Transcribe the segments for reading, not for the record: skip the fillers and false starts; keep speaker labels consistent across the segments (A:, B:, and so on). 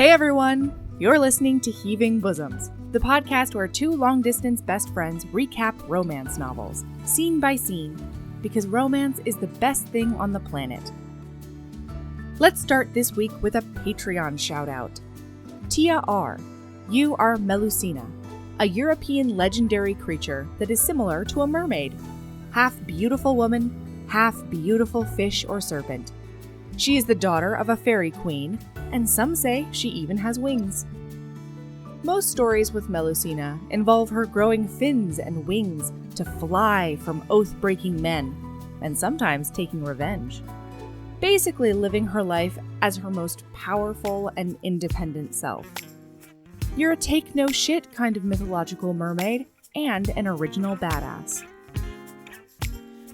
A: Hey everyone! You're listening to Heaving Bosoms, the podcast where two long-distance best friends recap romance novels, scene by scene, because romance is the best thing on the planet. Let's start this week with a Patreon shout-out. Tia R., you are Melusina, a European legendary creature that is similar to a mermaid. Half beautiful woman, half beautiful fish or serpent. She is the daughter of a fairy queen, and some say she even has wings. Most stories with Melusina involve her growing fins and wings to fly from oath-breaking men, and sometimes taking revenge. Basically living her life as her most powerful and independent self. You're a take-no-shit kind of mythological mermaid, and an original badass.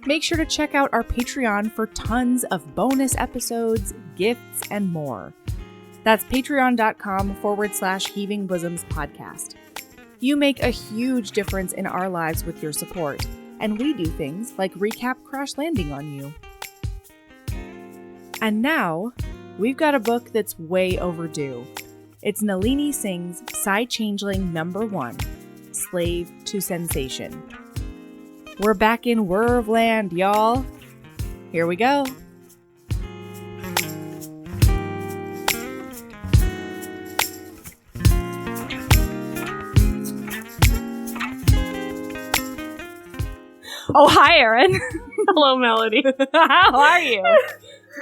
A: Make sure to check out our Patreon for tons of bonus episodes, gifts, and more. That's patreon.com/Heaving Bosoms podcast. You make a huge difference in our lives with your support, and we do things like recap Crash Landing on you. And now, we've got a book that's way overdue. It's Nalini Singh's Psy-Changeling #1, Slave to Sensation. We're back in Whir of Land, y'all. Here we go. Oh, hi, Erin.
B: Hello, Melody.
A: How are you?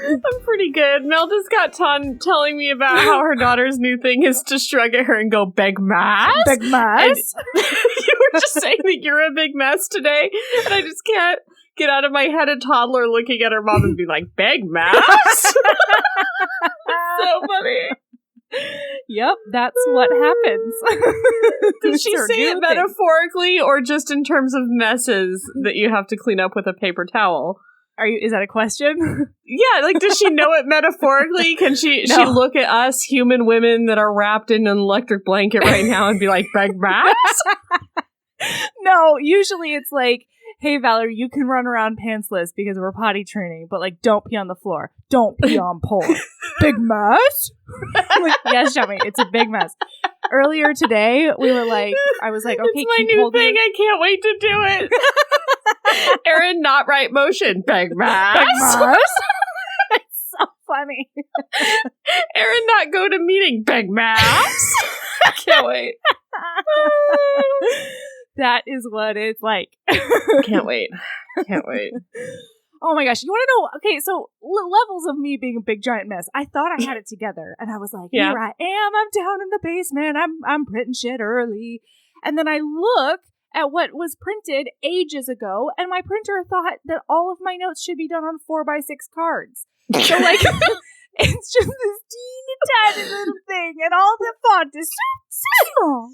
B: I'm pretty good. Mel just got telling me about how her daughter's new thing is to shrug at her and go, big mess?
A: Big mess?
B: You were just saying that you're a big mess today, and I just can't get out of my head a toddler looking at her mom and be like, big mess? So funny.
A: Yep, that's what happens.
B: Did she say it metaphorically or just in terms of messes that you have to clean up with a paper towel?
A: Is that a question?
B: Yeah, like, does she know it metaphorically? Can she look at us human women that are wrapped in an electric blanket right now and be like, big mass?
A: No, usually it's like, hey, Valerie, you can run around pantsless because we're potty training, but, like, don't pee on the floor. Don't pee on porn. Big mess? Like, yes, Shami, it's a big mess. Earlier today, I was like, okay,
B: it's my new thing. I can't wait to do it. Erin, not right motion. Big mess.
A: Big mess? It's so funny.
B: Erin, not go to meeting. Big mess. I can't wait.
A: That is what it's like.
B: Can't wait. Can't wait.
A: Oh my gosh. You want to know? Okay, so levels of me being a big giant mess. I thought I had it together. And I was like, Here I am. I'm down in the basement. I'm printing shit early. And then I look at what was printed ages ago. And my printer thought that all of my notes should be done on 4x6 cards. So like, it's just this teeny tiny little thing. And all the font is so small.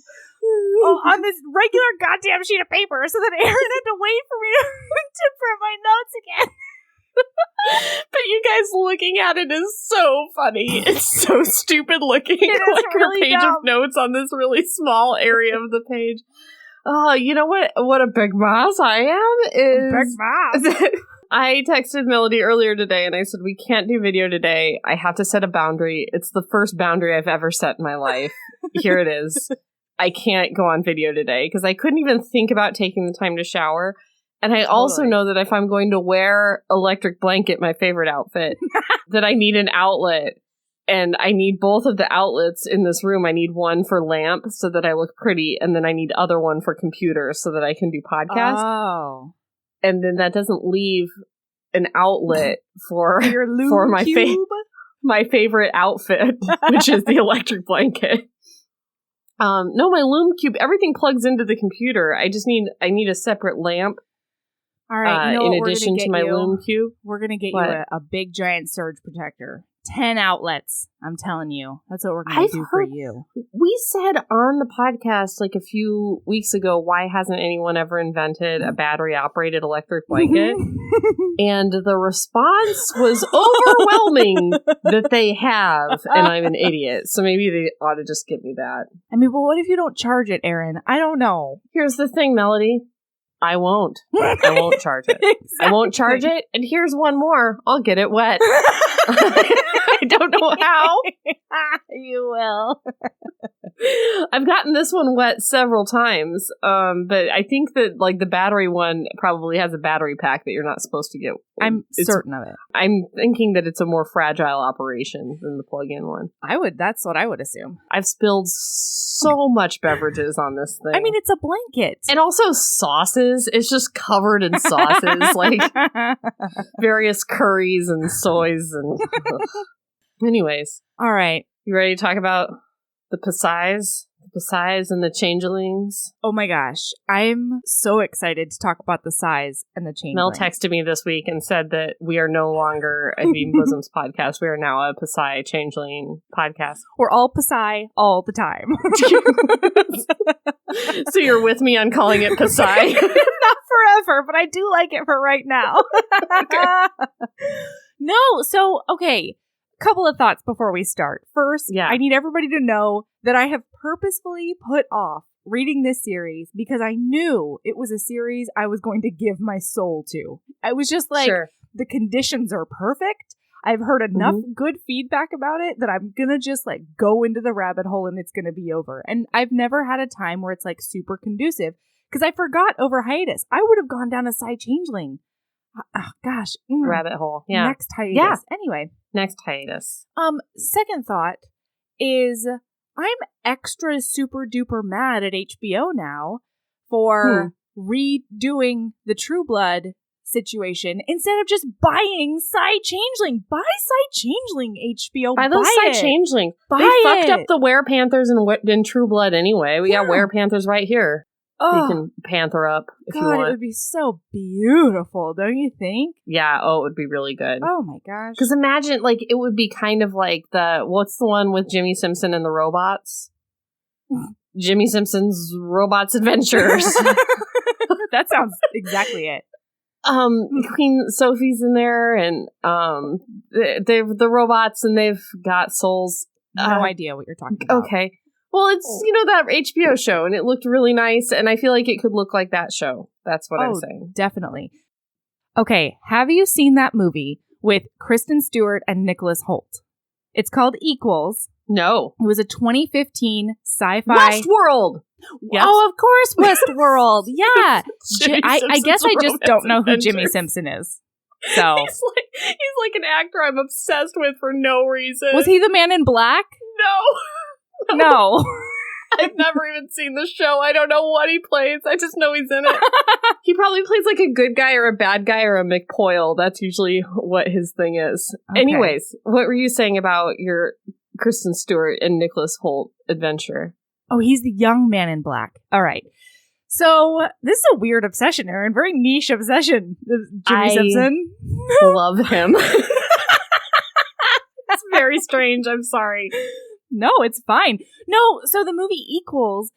A: On this regular goddamn sheet of paper, so that Erin had to wait for me to print my notes again.
B: But you guys looking at it is so funny. It's so stupid looking.
A: It is
B: like
A: really
B: her page
A: dumb.
B: of notes on this really small area of the page. Oh, you know what? What a big mess I am is.
A: Big mess.
B: I texted Melody earlier today and I said, we can't do video today. I have to set a boundary. It's the first boundary I've ever set in my life. Here it is. I can't go on video today because I couldn't even think about taking the time to shower. And I also know that if I'm going to wear electric blanket, my favorite outfit, that I need an outlet. And I need both of the outlets in this room. I need one for lamp so that I look pretty. And then I need other one for computer so that I can do podcasts.
A: Oh.
B: And then that doesn't leave an outlet for my favorite outfit, which is the electric blanket. No, my Loom Cube, everything plugs into the computer. I need a separate lamp.
A: All right,
B: in addition to my Loom Cube.
A: We're going to get you a big giant surge protector. 10 outlets, I'm telling you. That's what we're going to do for you.
B: We said on the podcast like a few weeks ago, why hasn't anyone ever invented a battery-operated electric blanket? And the response was overwhelming that they have, and I'm an idiot. So maybe they ought to just give me that.
A: I mean, but what if you don't charge it, Erin? I don't know.
B: Here's the thing, Melody. I won't. I won't charge it. Exactly. I won't charge it. And here's one more. I'll get it wet. I don't know how.
A: You will.
B: I've gotten this one wet several times, but I think that like the battery one probably has a battery pack that you're not supposed to get.
A: I'm certain of it.
B: I'm thinking that it's a more fragile operation than the plug-in one.
A: That's what I would assume.
B: I've spilled so much beverages on this thing.
A: I mean, it's a blanket.
B: And also sauces. It's just covered in sauces, like various curries and soys and... Anyways.
A: All right.
B: You ready to talk about the Psies? The Psies and the Changelings?
A: Oh my gosh. I'm so excited to talk about the Psies and the Changelings.
B: Mel texted me this week and said that we are no longer a Heaving Bosoms podcast. We are now a Psi Changeling podcast.
A: We're all Psi all the time.
B: So you're with me on calling it Psi?
A: Not forever, but I do like it for right now. Okay. No, so, okay. Couple of thoughts before we start. First, I need everybody to know that I have purposefully put off reading this series because I knew it was a series I was going to give my soul to. I was just like, the conditions are perfect. I've heard enough good feedback about it that I'm gonna just like go into the rabbit hole and it's gonna be over. And I've never had a time where it's like super conducive because I forgot over hiatus. I would have gone down a Psi Changeling. Oh, gosh.
B: Rabbit hole. Yeah.
A: Next hiatus.
B: Yeah.
A: Anyway.
B: Next hiatus.
A: Second thought is I'm extra super duper mad at HBO now for redoing the True Blood situation instead of just buying Psi Changeling. Buy Psi Changeling, HBO.
B: Buy those Psi Changeling. They fucked up the Were-Panthers in True Blood anyway. We got Were-Panthers right here. You can panther up if you want.
A: It would be so beautiful, don't you think?
B: Yeah, it would be really good.
A: Oh my gosh.
B: Because imagine, like, it would be kind of like what's the one with Jimmy Simpson and the robots? Jimmy Simpson's Robots Adventures.
A: That sounds exactly it.
B: Queen Sophie's in there, and they're the robots, and they've got souls.
A: No idea what you're talking about.
B: Okay. Well, it's, that HBO show, and it looked really nice, and I feel like it could look like that show. That's what I'm saying.
A: Definitely. Okay, have you seen that movie with Kristen Stewart and Nicholas Hoult? It's called Equals.
B: No.
A: It was a 2015 sci-fi...
B: Westworld!
A: Yep. Oh, of course, Westworld. Yeah. I guess I just don't know who Jimmy Simpson is. So
B: he's like an actor I'm obsessed with for no reason.
A: Was he the Man in Black? No.
B: I've never even seen the show. I don't know what he plays. I just know he's in it. He probably plays like a good guy or a bad guy or a McPoyle. That's usually what his thing is. Okay. Anyways, what were you saying about your Kristen Stewart and Nicholas Hoult adventure?
A: Oh, he's the young Man in Black. All right. So this is a weird obsession, Erin. Very niche obsession. Jimmy Simpson.
B: Love him. That's very strange. I'm sorry.
A: No, it's fine. No, so the movie Equals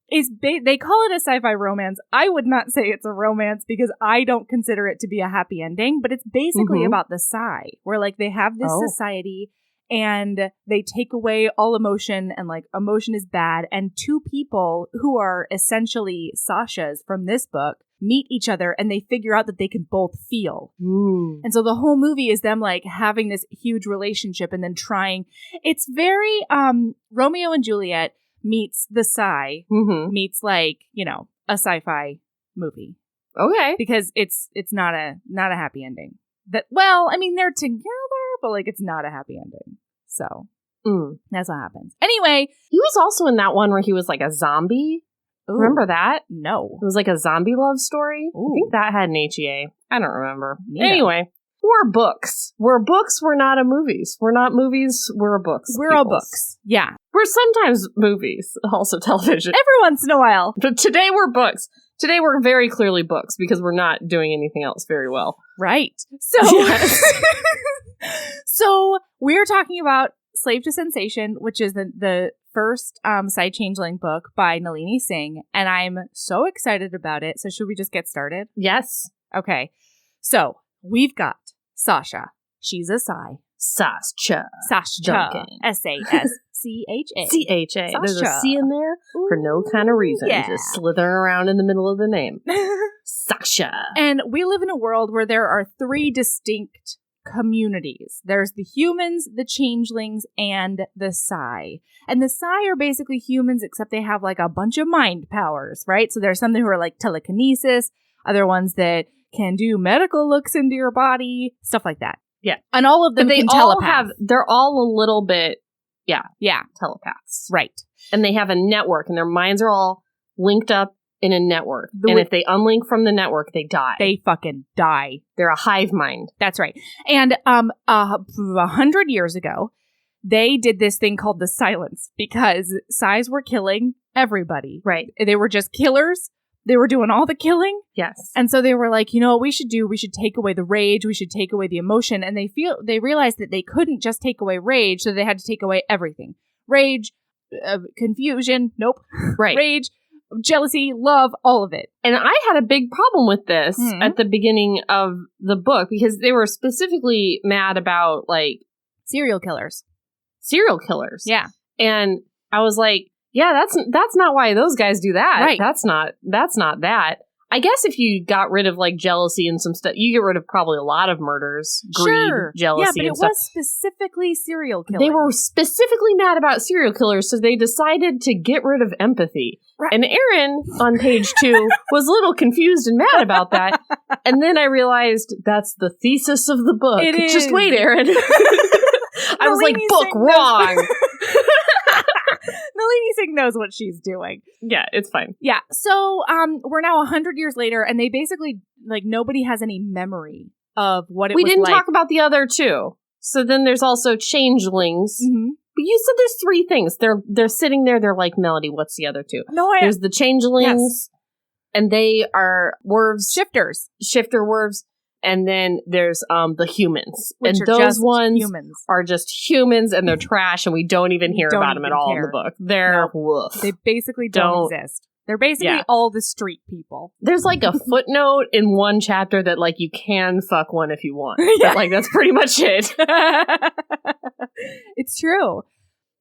A: is, they call it a sci-fi romance. I would not say it's a romance because I don't consider it to be a happy ending, but it's basically about the Psi, where like they have this society and they take away all emotion and like emotion is bad. And two people who are essentially Sashas from this book meet each other and they figure out that they can both feel. And so the whole movie is them like having this huge relationship and then trying. It's very Romeo and Juliet meets the Psi meets like, a sci-fi movie.
B: Okay.
A: Because it's not a happy ending. They're together, but like it's not a happy ending. So that's what happens. Anyway,
B: he was also in that one where he was like a zombie. Ooh. Remember that?
A: No.
B: It was like a zombie love story.
A: Ooh.
B: I think that had an HEA. I don't remember. Yeah. Anyway, we're books. We're books. We're not a movies. We're not movies. We're a books.
A: We're all books. Yeah.
B: We're sometimes movies, also television.
A: Every once in a while.
B: But today we're books. Today we're very clearly books because we're not doing anything else very well.
A: Right. So, so we're talking about Slave to Sensation, which is the first Psi Changeling book by Nalini Singh, and I'm so excited about it. So should we just get started?
B: Yes.
A: Okay. So we've got Sasha. She's a Psi.
B: Sascha.
A: Sascha. Sascha.
B: CHA. There's a C in there for no kind of reason.
A: Yeah.
B: Just slithering around in the middle of the name. Sasha.
A: And we live in a world where there are 3 distinct communities. There's the humans, the changelings, and the Psi. And the Psi are basically humans, except they have like a bunch of mind powers, right? So there's some who are like telekinesis, other ones that can do medical looks into your body, stuff like that.
B: Yeah.
A: And all of them
B: they
A: can
B: all
A: telepath.
B: they're all a little bit,
A: yeah,
B: telepaths.
A: Right.
B: And they have a network, and their minds are all linked up in a network. And if they unlink from the network, they die.
A: They fucking die.
B: They're a hive mind.
A: That's right. And 100 years ago, they did this thing called the silence because Psis were killing everybody.
B: Right.
A: They were just killers. They were doing all the killing.
B: Yes.
A: And so they were like, you know what we should do? We should take away the rage. We should take away the emotion. And they realized that they couldn't just take away rage, so they had to take away everything. Rage, confusion, nope.
B: Right.
A: Rage, jealousy, love, all of it.
B: And I had a big problem with this at the beginning of the book because they were specifically mad about, like,
A: Serial killers.
B: Yeah. And I was like, yeah, that's not why those guys do that.
A: Right.
B: That's not that. I guess if you got rid of, like, jealousy and some stuff, you get rid of probably a lot of murders, greed, jealousy, and stuff.
A: Yeah, but it was specifically serial killing.
B: They were specifically mad about serial killers, so they decided to get rid of empathy.
A: Right.
B: And Aaron, on page 2, was a little confused and mad about that. And then I realized that's the thesis of the book.
A: It is.
B: Just wait, Aaron. I was like, book wrong.
A: Nalini Singh knows what she's doing.
B: Yeah, it's fine.
A: Yeah. So we're now 100 years later, and they basically, like, nobody has any memory of what it was like.
B: We didn't talk about the other two. So then there's also changelings.
A: Mm-hmm.
B: But you said there's 3 things. They're sitting there. They're like, Melody, what's the other 2?
A: No,
B: There's the changelings, and they are werves. Shifter werves. And then there's the humans.
A: Which
B: and
A: are
B: those
A: just
B: ones
A: humans.
B: are just humans, and they're trash, and we don't even hear about them at all in the book. They're woof.
A: They basically don't exist. They're basically all the street people.
B: There's like a footnote in one chapter that, like, you can fuck one if you want. But, like, that's pretty much it.
A: It's true.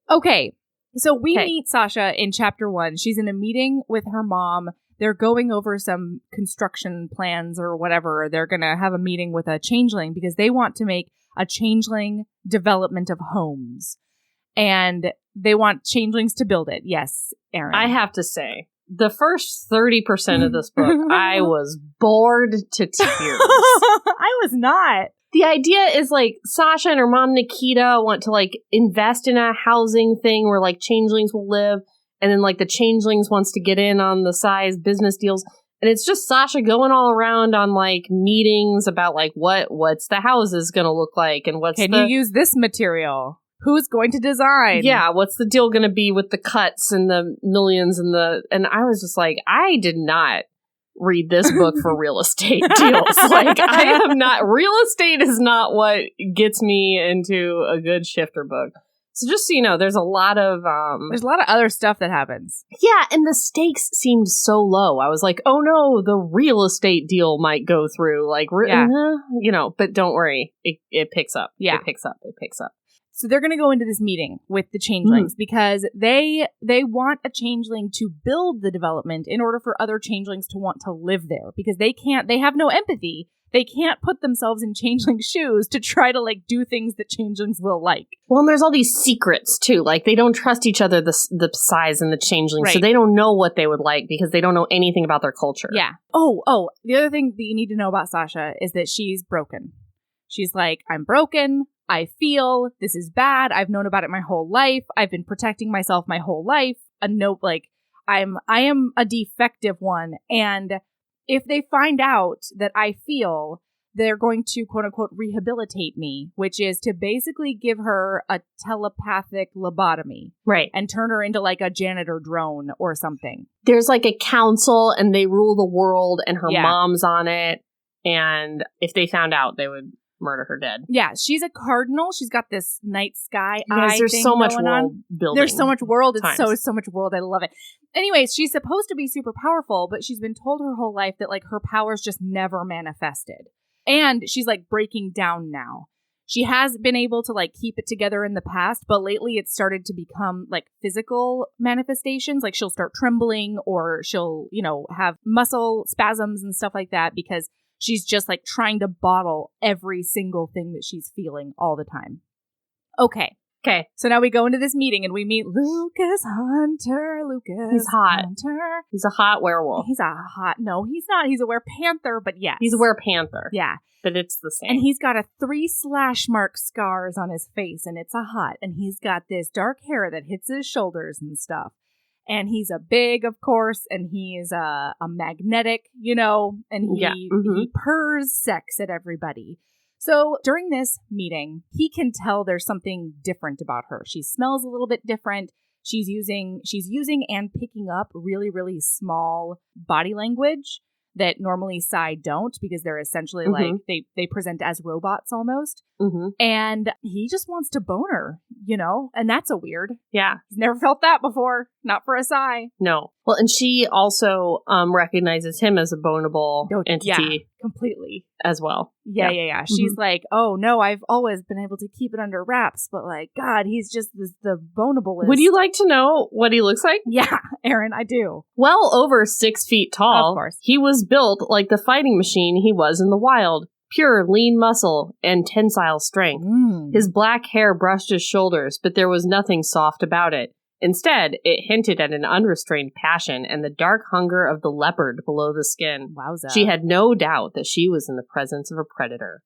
A: Okay. So we meet Sasha in chapter 1. She's in a meeting with her mom. They're going over some construction plans or whatever. They're going to have a meeting with a changeling because they want to make a changeling development of homes. And they want changelings to build it. Yes, Aaron.
B: I have to say, the first 30% of this book, I was bored to tears.
A: I was not.
B: The idea is, like, Sasha and her mom, Nikita, want to, like, invest in a housing thing where, like, changelings will live. And then, like, the changelings wants to get in on the size business deals. And it's just Sasha going all around on, like, meetings about, like, what's the houses going to look like? And
A: Can you use this material? Who's going to design?
B: Yeah, what's the deal going to be with the cuts and the millions and and I was just like, I did not read this book for real estate deals. Like, I am not, real estate is not what gets me into a good shifter book. So just so you know, there's a lot of
A: other stuff that happens.
B: Yeah, and the stakes seemed so low. I was like, oh no, the real estate deal might go through. Like, you know, but don't worry, it picks up.
A: Yeah,
B: it picks up.
A: So they're going to go into this meeting with the changelings because they want a changeling to build the development in order for other changelings to want to live there because they have no empathy. They can't put themselves in changeling shoes to try to, like, do things that changelings will like.
B: Well, and there's all these secrets, too. Like, they don't trust each other, the Psis and the changelings,
A: right.
B: So they don't know what they would like because they don't know anything about their culture.
A: Yeah. Oh, the other thing that you need to know about Sasha is that she's broken. She's like, I'm broken. I feel this is bad. I've known about it my whole life. I've been protecting myself my whole life. I am a defective one, and if they find out that I feel, they're going to, quote unquote, rehabilitate me, which is to basically give her a telepathic lobotomy.
B: Right.
A: And turn her into, like, a janitor drone or something.
B: There's, like, a council and they rule the world and her mom's on it. And if they found out, they would murder her dead.
A: Yeah, she's a cardinal. She's got this night sky
B: eye
A: thing.
B: There's so much world
A: on.
B: building.
A: There's so much world. It's
B: times.
A: so much world. I love it. Anyways, she's supposed to be super powerful, but she's been told her whole life that, like, her powers just never manifested. And she's, like, breaking down now. She has been able to, like, keep it together in the past, but lately it's started to become, like, physical manifestations. Like, she'll start trembling or she'll, you know, have muscle spasms and stuff like that because She's just like trying to bottle every single thing that she's feeling all the time. Okay. So now we go into this meeting and we meet Lucas Hunter.
B: He's hot.
A: Hunter.
B: He's a hot werewolf.
A: No, he's not. He's a werepanther, but yes.
B: He's a werepanther.
A: Yeah.
B: But it's the same.
A: And he's got 3 slash mark scars on his face, and it's a hot. And he's got this dark hair that hits his shoulders and stuff. And he's a big, of course, and he's a magnetic, and he purrs sex at everybody. So during this meeting, he can tell there's something different about her. She smells a little bit different. She's using and picking up really, really small body language that normally Psy don't, because they're essentially like, they present as robots almost. And he just wants to bone her, and that's a weird.
B: Yeah.
A: He's never felt that before. Not for a Psy.
B: No. Well, and she also recognizes him as a boneable entity.
A: Yeah, completely.
B: As well.
A: Yeah. She's like, oh no, I've always been able to keep it under wraps, but like, God, he's just the boneablest.
B: Would you like to know what he looks like?
A: Yeah, Aaron, I do.
B: Well over 6 feet tall.
A: Of course.
B: He was built like the fighting machine he was in the wild. Pure, lean muscle and tensile strength. His black hair brushed his shoulders, but there was nothing soft about it. Instead, it hinted at an unrestrained passion and the dark hunger of the leopard below the skin.
A: Wowza.
B: She had no doubt that she was in the presence of a predator.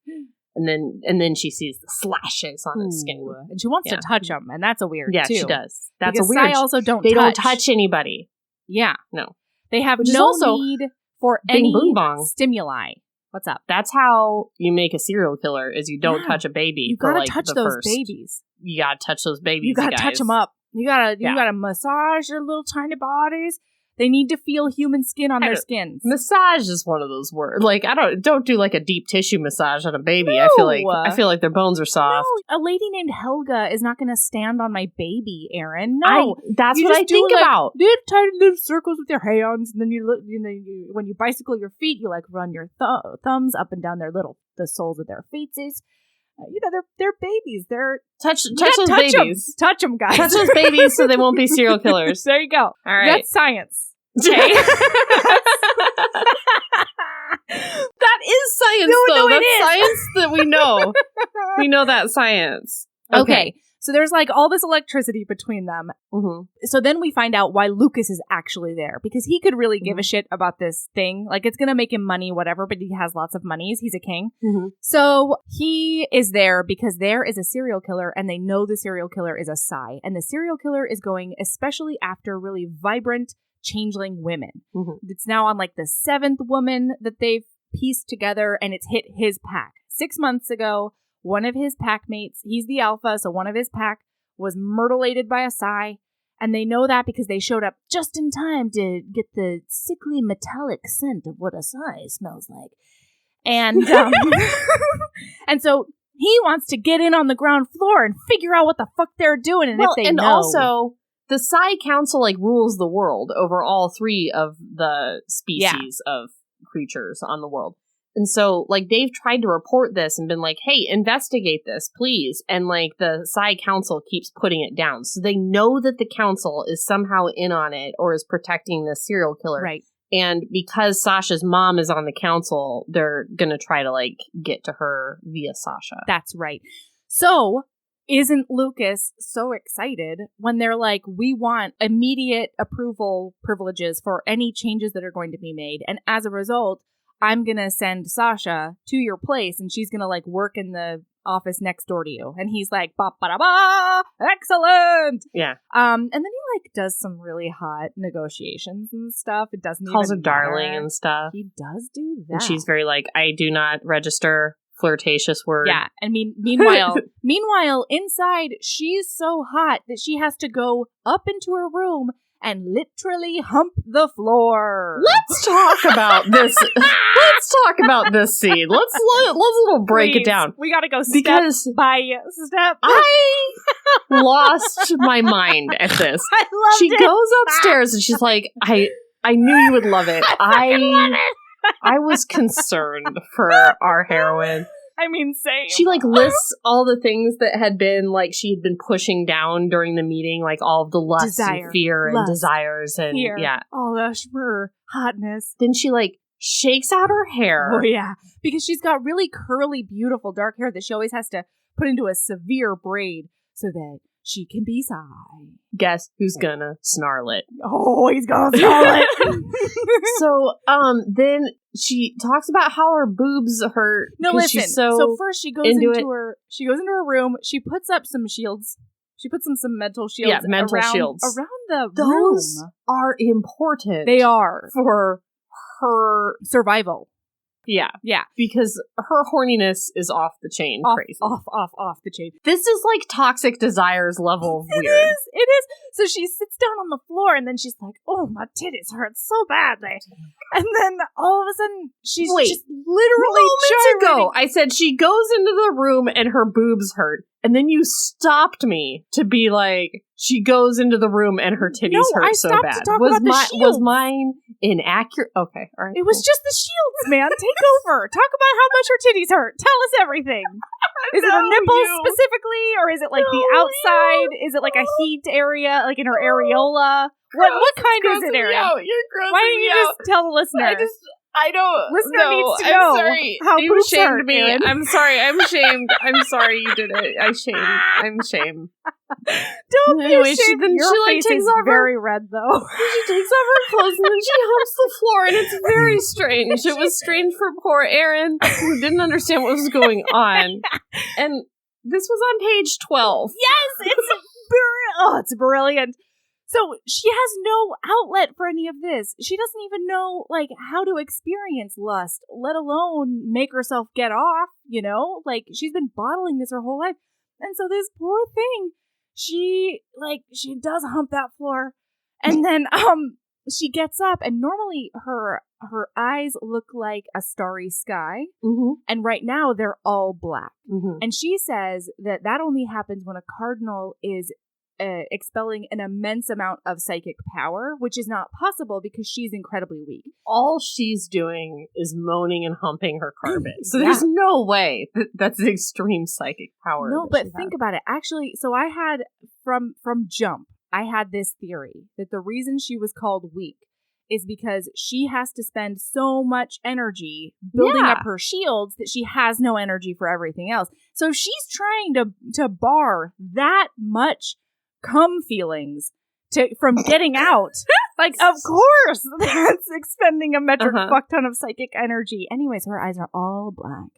B: And then she sees the slashes on his skin.
A: And she wants to touch him, and that's a weird, too.
B: Yeah, she does. That's
A: because
B: a weird...
A: Psy also don't
B: don't touch anybody.
A: Yeah.
B: No.
A: They have
B: Which
A: no
B: is also
A: need for
B: bing,
A: any
B: boom, bong.
A: stimuli. What's up?
B: That's how you make a serial killer, is you don't touch a baby.
A: You gotta touch those babies.
B: You gotta touch those babies,
A: you gotta touch them up. You gotta massage their little tiny bodies. They need to feel human skin on their skins.
B: Massage is one of those words. Like, don't do like a deep tissue massage on a baby. No. I feel like their bones are soft.
A: No, a lady named Helga is not going to stand on my baby, Aaron. No,
B: that's what I think about.
A: You tiny little circles with your hands, and then you look. When you bicycle your feet, you like run your thumbs up and down the soles of their feet. They're babies. They're
B: touch those babies.
A: Touch them, guys.
B: Touch those babies so they won't be serial killers.
A: There you go.
B: All right.
A: That's science. Okay.
B: That is science, though. That's science that we know. We know that science.
A: Okay. So there's like all this electricity between them. So then we find out why Lucas is actually there, because he could really give a shit about this thing. Like, it's going to make him money, whatever, but he has lots of monies. He's a king. So he is there because there is a serial killer, and they know the serial killer is a Psy. And the serial killer is going especially after really vibrant changeling women. It's now on like the 7th woman that they've pieced together, and it's hit his pack. 6 months ago, one of his pack mates, he's the alpha, so one of his pack was murderlated by a Psy, and they know that because they showed up just in time to get the sickly metallic scent of what a Psy smells like. And and so he wants to get in on the ground floor and figure out what the fuck they're doing, and if they know.
B: Also, the Psy Council rules the world over all 3 of the species of creatures on the world. And so, they've tried to report this and been like, hey, investigate this, please. And, the Psy Council keeps putting it down. So they know that the council is somehow in on it or is protecting the serial killer.
A: Right.
B: And because Sasha's mom is on the council, they're going to try to, get to her via Sasha.
A: That's right. So, isn't Lucas so excited when they're like, we want immediate approval privileges for any changes that are going to be made. And as a result, I'm going to send Sasha to your place, and she's going to, work in the office next door to you. And he's like, ba-ba-da-ba, excellent!
B: Yeah.
A: And then he, does some really hot negotiations and stuff. It doesn't
B: Calls
A: even
B: her darling and stuff.
A: He does do that.
B: And she's very I do not register flirtatious word.
A: Yeah, and meanwhile, inside, she's so hot that she has to go up into her room and literally hump the floor.
B: Let's talk about this. Let's talk about this scene. Let's break it down.
A: We gotta go step by step.
B: I lost my mind at this.
A: I loved
B: She
A: it.
B: goes upstairs and she's like, I knew you would love it. I was concerned for our heroine.
A: I mean, same.
B: She lists all the things that had been she had been pushing down during the meeting, all of the lust and fear and desires and
A: fear, all the hotness.
B: Then she shakes out her hair.
A: Oh, yeah. Because she's got really curly, beautiful dark hair that she always has to put into a severe braid so that she can be Sai.
B: Guess who's gonna snarl it?
A: Oh, he's gonna snarl it.
B: So, then she talks about how her boobs hurt.
A: No, listen.
B: She's
A: so first she goes into her room. She puts up some shields. She puts some mental shields.
B: Yeah, mental shields
A: around the
B: Those
A: room.
B: Are important.
A: They are
B: for her
A: survival.
B: Yeah.
A: Yeah.
B: Because her horniness is off the chain crazy.
A: Off the chain.
B: This is like toxic desires level weird.
A: It is. So she sits down on the floor and then she's like, oh, my titties hurt so badly. And then all of a sudden she's just literally
B: moments ago, I said she goes into the room and her boobs hurt. And then you stopped me to be like, she goes into the room and her titties hurt so bad.
A: To talk about the shields.
B: Was mine inaccurate? Okay, all right.
A: It was just the shields, man. Take over. Talk about how much her titties hurt. Tell us everything. Is it her nipples specifically, or is it like the outside? Is it like a heat area, like in her areola? What kind is it, Erin?
B: You're grossing
A: Why don't you just tell the listener?
B: I don't.
A: Listener needs to know.
B: I'm sorry.
A: How
B: you
A: boobs
B: shamed
A: hurt,
B: me.
A: Erin.
B: I'm sorry. I'm shamed. I'm sorry you did it. I'm shamed.
A: Don't be ashamed.
B: Then
A: Your
B: she
A: face
B: takes
A: is
B: off
A: very red, though.
B: She takes off her clothes and then she humps the floor, and it's very strange. It was strange for poor Erin, who didn't understand what was going on. And this was on page 12.
A: Yes, it's brilliant. So she has no outlet for any of this. She doesn't even know, like, how to experience lust, let alone make herself get off, you know? Like, she's been bottling this her whole life. And so this poor thing, she does hump that floor. And then she gets up, and normally her eyes look like a starry sky.
B: Mm-hmm.
A: And right now, they're all black.
B: Mm-hmm.
A: And she says that only happens when a cardinal is expelling an immense amount of psychic power, which is not possible because she's incredibly weak.
B: All she's doing is moaning and humping her carpet. So there's no way that's the extreme psychic power.
A: No, but think about it. Actually, so I had, from Jump, I had this theory that the reason she was called weak is because she has to spend so much energy building up her shields that she has no energy for everything else. So she's trying to bar that much cum feelings from getting out. Like, of course, that's expending a metric fuck ton of psychic energy. Anyways, her eyes are all black.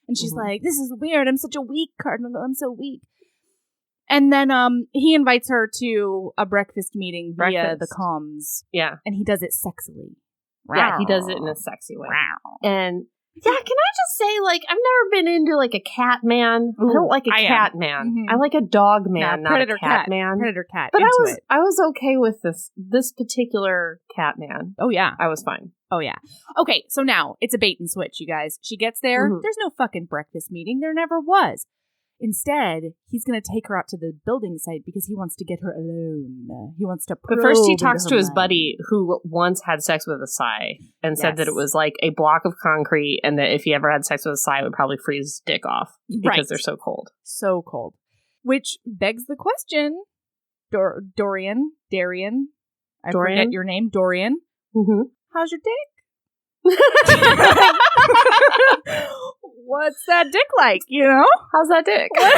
A: And she's like, this is weird. I'm such a weak cardinal. I'm so weak. And then he invites her to a breakfast meeting via the comms. Yeah. And he does it sexily.
B: Yeah, he does it in a sexy way. And yeah, can I just say, like, I've never been into, like, a cat man. I don't like a cat man. Mm-hmm. I like a dog man, not a cat man.
A: Predator cat.
B: But I was okay with this particular cat man.
A: Oh, yeah.
B: I was fine.
A: Oh, yeah. Okay, so now it's a bait and switch, you guys. She gets there. Mm-hmm. There's no fucking breakfast meeting. There never was. Instead, he's going to take her out to the building site because he wants to get her alone. He wants to probe.
B: But first he talks to his buddy who once had sex with a Sai and said that it was like a block of concrete and that if he ever had sex with a Sai, it would probably freeze his dick off because they're so cold.
A: So cold. Which begs the question, Dorian, I forget your name, Dorian. Mm-hmm. How's your dick? What's that dick like, you know?
B: How's that dick? I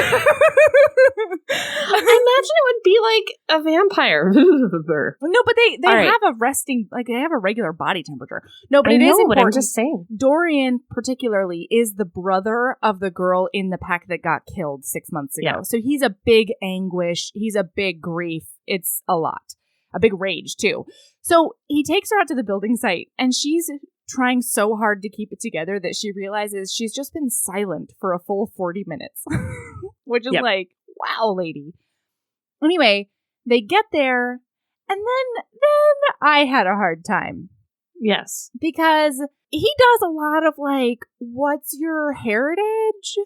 B: imagine it would be like a vampire.
A: No, but they have a resting, like, they have a regular body temperature. No, but it is important.
B: But I'm just saying.
A: Dorian, particularly, is the brother of the girl in the pack that got killed 6 months ago. Yeah. So he's a big anguish. He's a big grief. It's a lot. A big rage, too. So he takes her out to the building site, and she's trying so hard to keep it together that she realizes she's just been silent for a full 40 minutes. Which is like, wow, lady. Anyway, they get there, and then I had a hard time.
B: Yes.
A: Because he does a lot of, like, what's your heritage?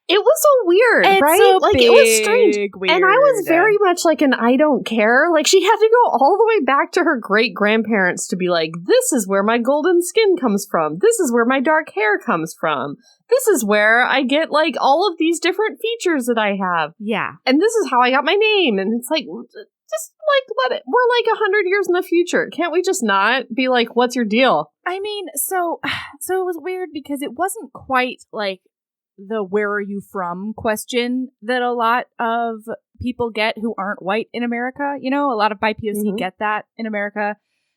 B: It was so weird, right? Like, it was strange.
A: Weird.
B: And I was very much like an I don't care. Like, she had to go all the way back to her great-grandparents to be like, this is where my golden skin comes from. This is where my dark hair comes from. This is where I get, like, all of these different features that I have.
A: Yeah.
B: And this is how I got my name. And it's like, Just like let it. We're like 100 years in the future. Can't we just not be like, what's your deal?
A: I mean, so it was weird because it wasn't quite like the "where are you from" question that a lot of people get who aren't white in America. You know, a lot of BIPOC get that in America,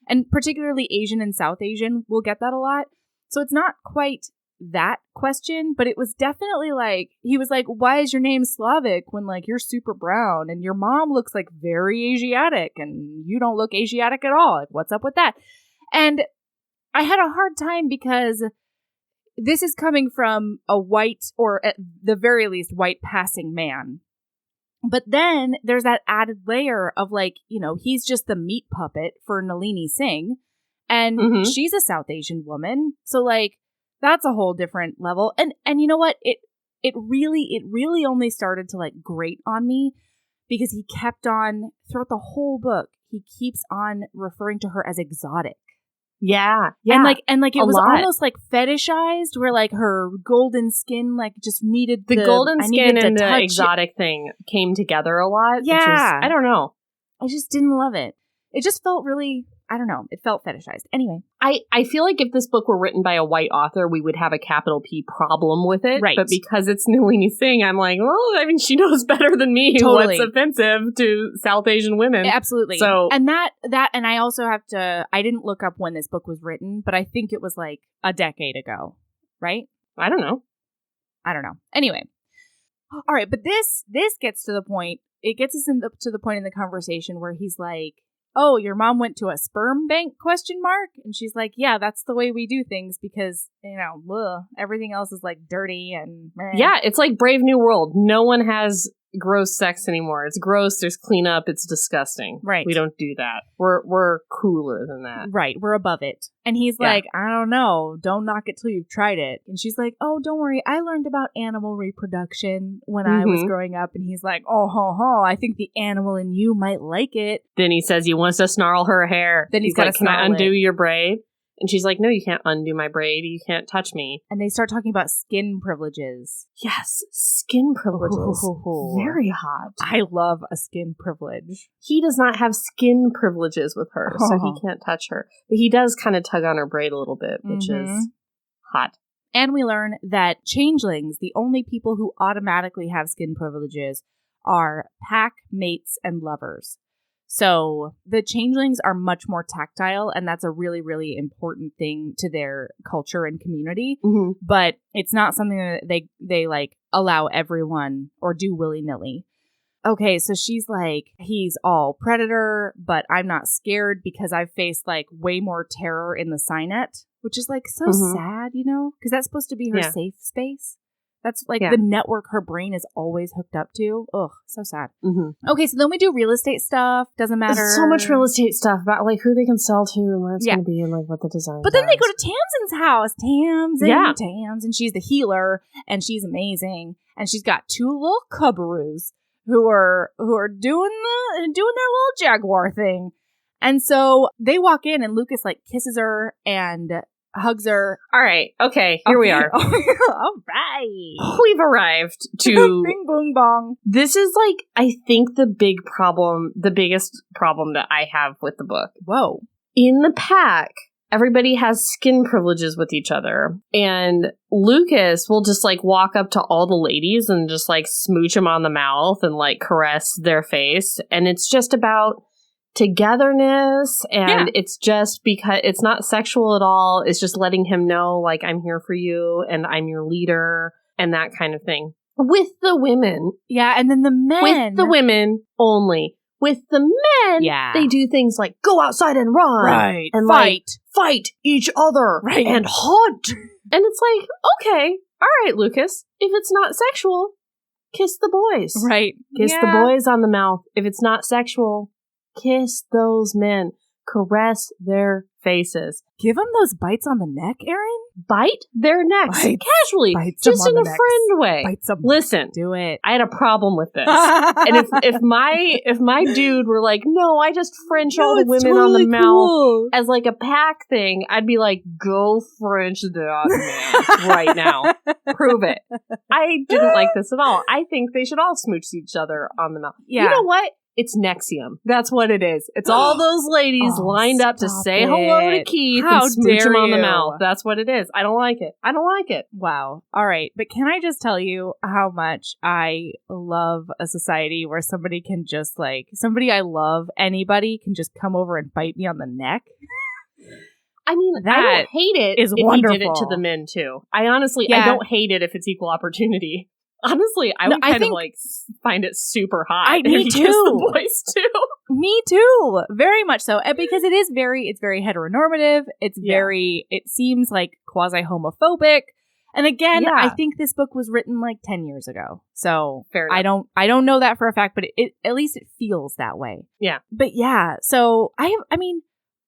A: and particularly Asian and South Asian will get that a lot. So it's not quite that question, but it was definitely like, he was like, why is your name Slavic when like you're super brown and your mom looks like very Asiatic and you don't look Asiatic at all? Like, what's up with that? And I had a hard time because this is coming from a white, or at the very least white passing man. But then there's that added layer of like, you know, he's just the meat puppet for Nalini Singh, and she's a South Asian woman. So like, that's a whole different level. And you know what? It really only started to like grate on me because he kept on, throughout the whole book, he keeps on referring to her as exotic.
B: Yeah.
A: And like it was almost like fetishized, where like her golden skin like just needed
B: the golden skin and the exotic thing came together a lot.
A: Yeah.
B: Which is, I don't know.
A: I just didn't love it. It just felt really, I don't know. It felt fetishized. Anyway.
B: I feel like if this book were written by a white author, we would have a capital P problem with it.
A: Right.
B: But because it's Nalini Singh, I'm like, well, I mean, she knows better than me
A: totally.
B: What's offensive to South Asian women.
A: Absolutely.
B: So,
A: and and I also have to, I didn't look up when this book was written, but I think it was like a decade ago, right?
B: I don't know.
A: Anyway. All right. But this gets to the point, it gets us to the point in the conversation where he's like, oh, your mom went to a sperm bank ? And she's like, yeah, that's the way we do things because, you know, everything else is like dirty and meh.
B: Yeah, it's like Brave New World. No one has gross sex anymore. It's gross. There's cleanup. It's disgusting.
A: Right.
B: We don't do that. We're cooler than that.
A: Right. We're above it. And he's like, I don't know. Don't knock it till you've tried it. And she's like, oh, don't worry. I learned about animal reproduction when I was growing up. And he's like, oh, I think the animal in you might like it.
B: Then he says he wants to snarl her hair.
A: Then he's got
B: like, can I undo your braid? And she's like, no, you can't undo my braid. You can't touch me.
A: And they start talking about skin privileges.
B: Yes, skin privileges. Very hot.
A: I love a skin privilege.
B: He does not have skin privileges with her, so he can't touch her. But he does kind of tug on her braid a little bit, which is hot.
A: And we learn that changelings, the only people who automatically have skin privileges, are pack mates and lovers. So the changelings are much more tactile, and that's a really, really important thing to their culture and community. But it's not something that they like allow everyone or do willy-nilly. Okay, so she's like, he's all predator, but I'm not scared because I've faced like way more terror in the Signet, which is like so sad, you know, because that's supposed to be her safe space. That's like the network her brain is always hooked up to. Ugh, so sad. Okay, so then we do real estate stuff. Doesn't matter.
B: There's so much real estate stuff about like who they can sell to and where it's going to be and like what the design is.
A: But then they go to Tamsin's house. Tams, and she's the healer, and she's amazing. And she's got two little cubbaroos who are doing their little jaguar thing. And so they walk in, and Lucas like kisses her and hugs her.
B: All right. Okay. Here we are.
A: All right.
B: We've arrived to
A: Bing boom bong.
B: This is like, I think the biggest problem that I have with the book.
A: Whoa.
B: In the pack, everybody has skin privileges with each other. And Lucas will just like walk up to all the ladies and just like smooch them on the mouth and like caress their face. And it's just about togetherness, and it's just because it's not sexual at all. It's just letting him know, like, I'm here for you and I'm your leader and that kind of thing. With the women.
A: Yeah, and then the men.
B: With the women only. With the men, they do things like go outside and run.
A: Right.
B: And fight each other.
A: Right.
B: And hunt. And it's like, okay, all right, Lucas, if it's not sexual, kiss the boys.
A: Right.
B: Kiss the boys on the mouth. If it's not sexual, kiss those men. Caress their faces.
A: Give them those bites on the neck, Erin.
B: Bite their necks. Casually. Just in a friend way. Listen.
A: Do it.
B: I had a problem with this. And if my dude were like, no, I just French all the women on the mouth as like a pack thing, I'd be like, go French that man right now. Prove it. I didn't like this at all. I think they should all smooch each other on the mouth.
A: Yeah.
B: You know what? It's Nexium. That's what it is. It's all those ladies lined up to say hello to Keith and smooch him on the mouth. That's what it is. I don't like it. I don't like it.
A: Wow. All right. But can I just tell you how much I love a society where somebody can just like, somebody I love, anybody can just come over and bite me on the neck?
B: I mean, I don't hate it if
A: wonderful.
B: he did it to the men, too. I don't hate it if it's equal opportunity. Honestly, I would kind of like find it super hot.
A: Me too.
B: The boys too.
A: Me too. Very much so. Because it's very heteronormative. It's it seems like quasi homophobic. And again, I think this book was written like 10 years ago. So
B: fair enough.
A: I don't know that for a fact, but it at least it feels that way.
B: Yeah.
A: But yeah, so I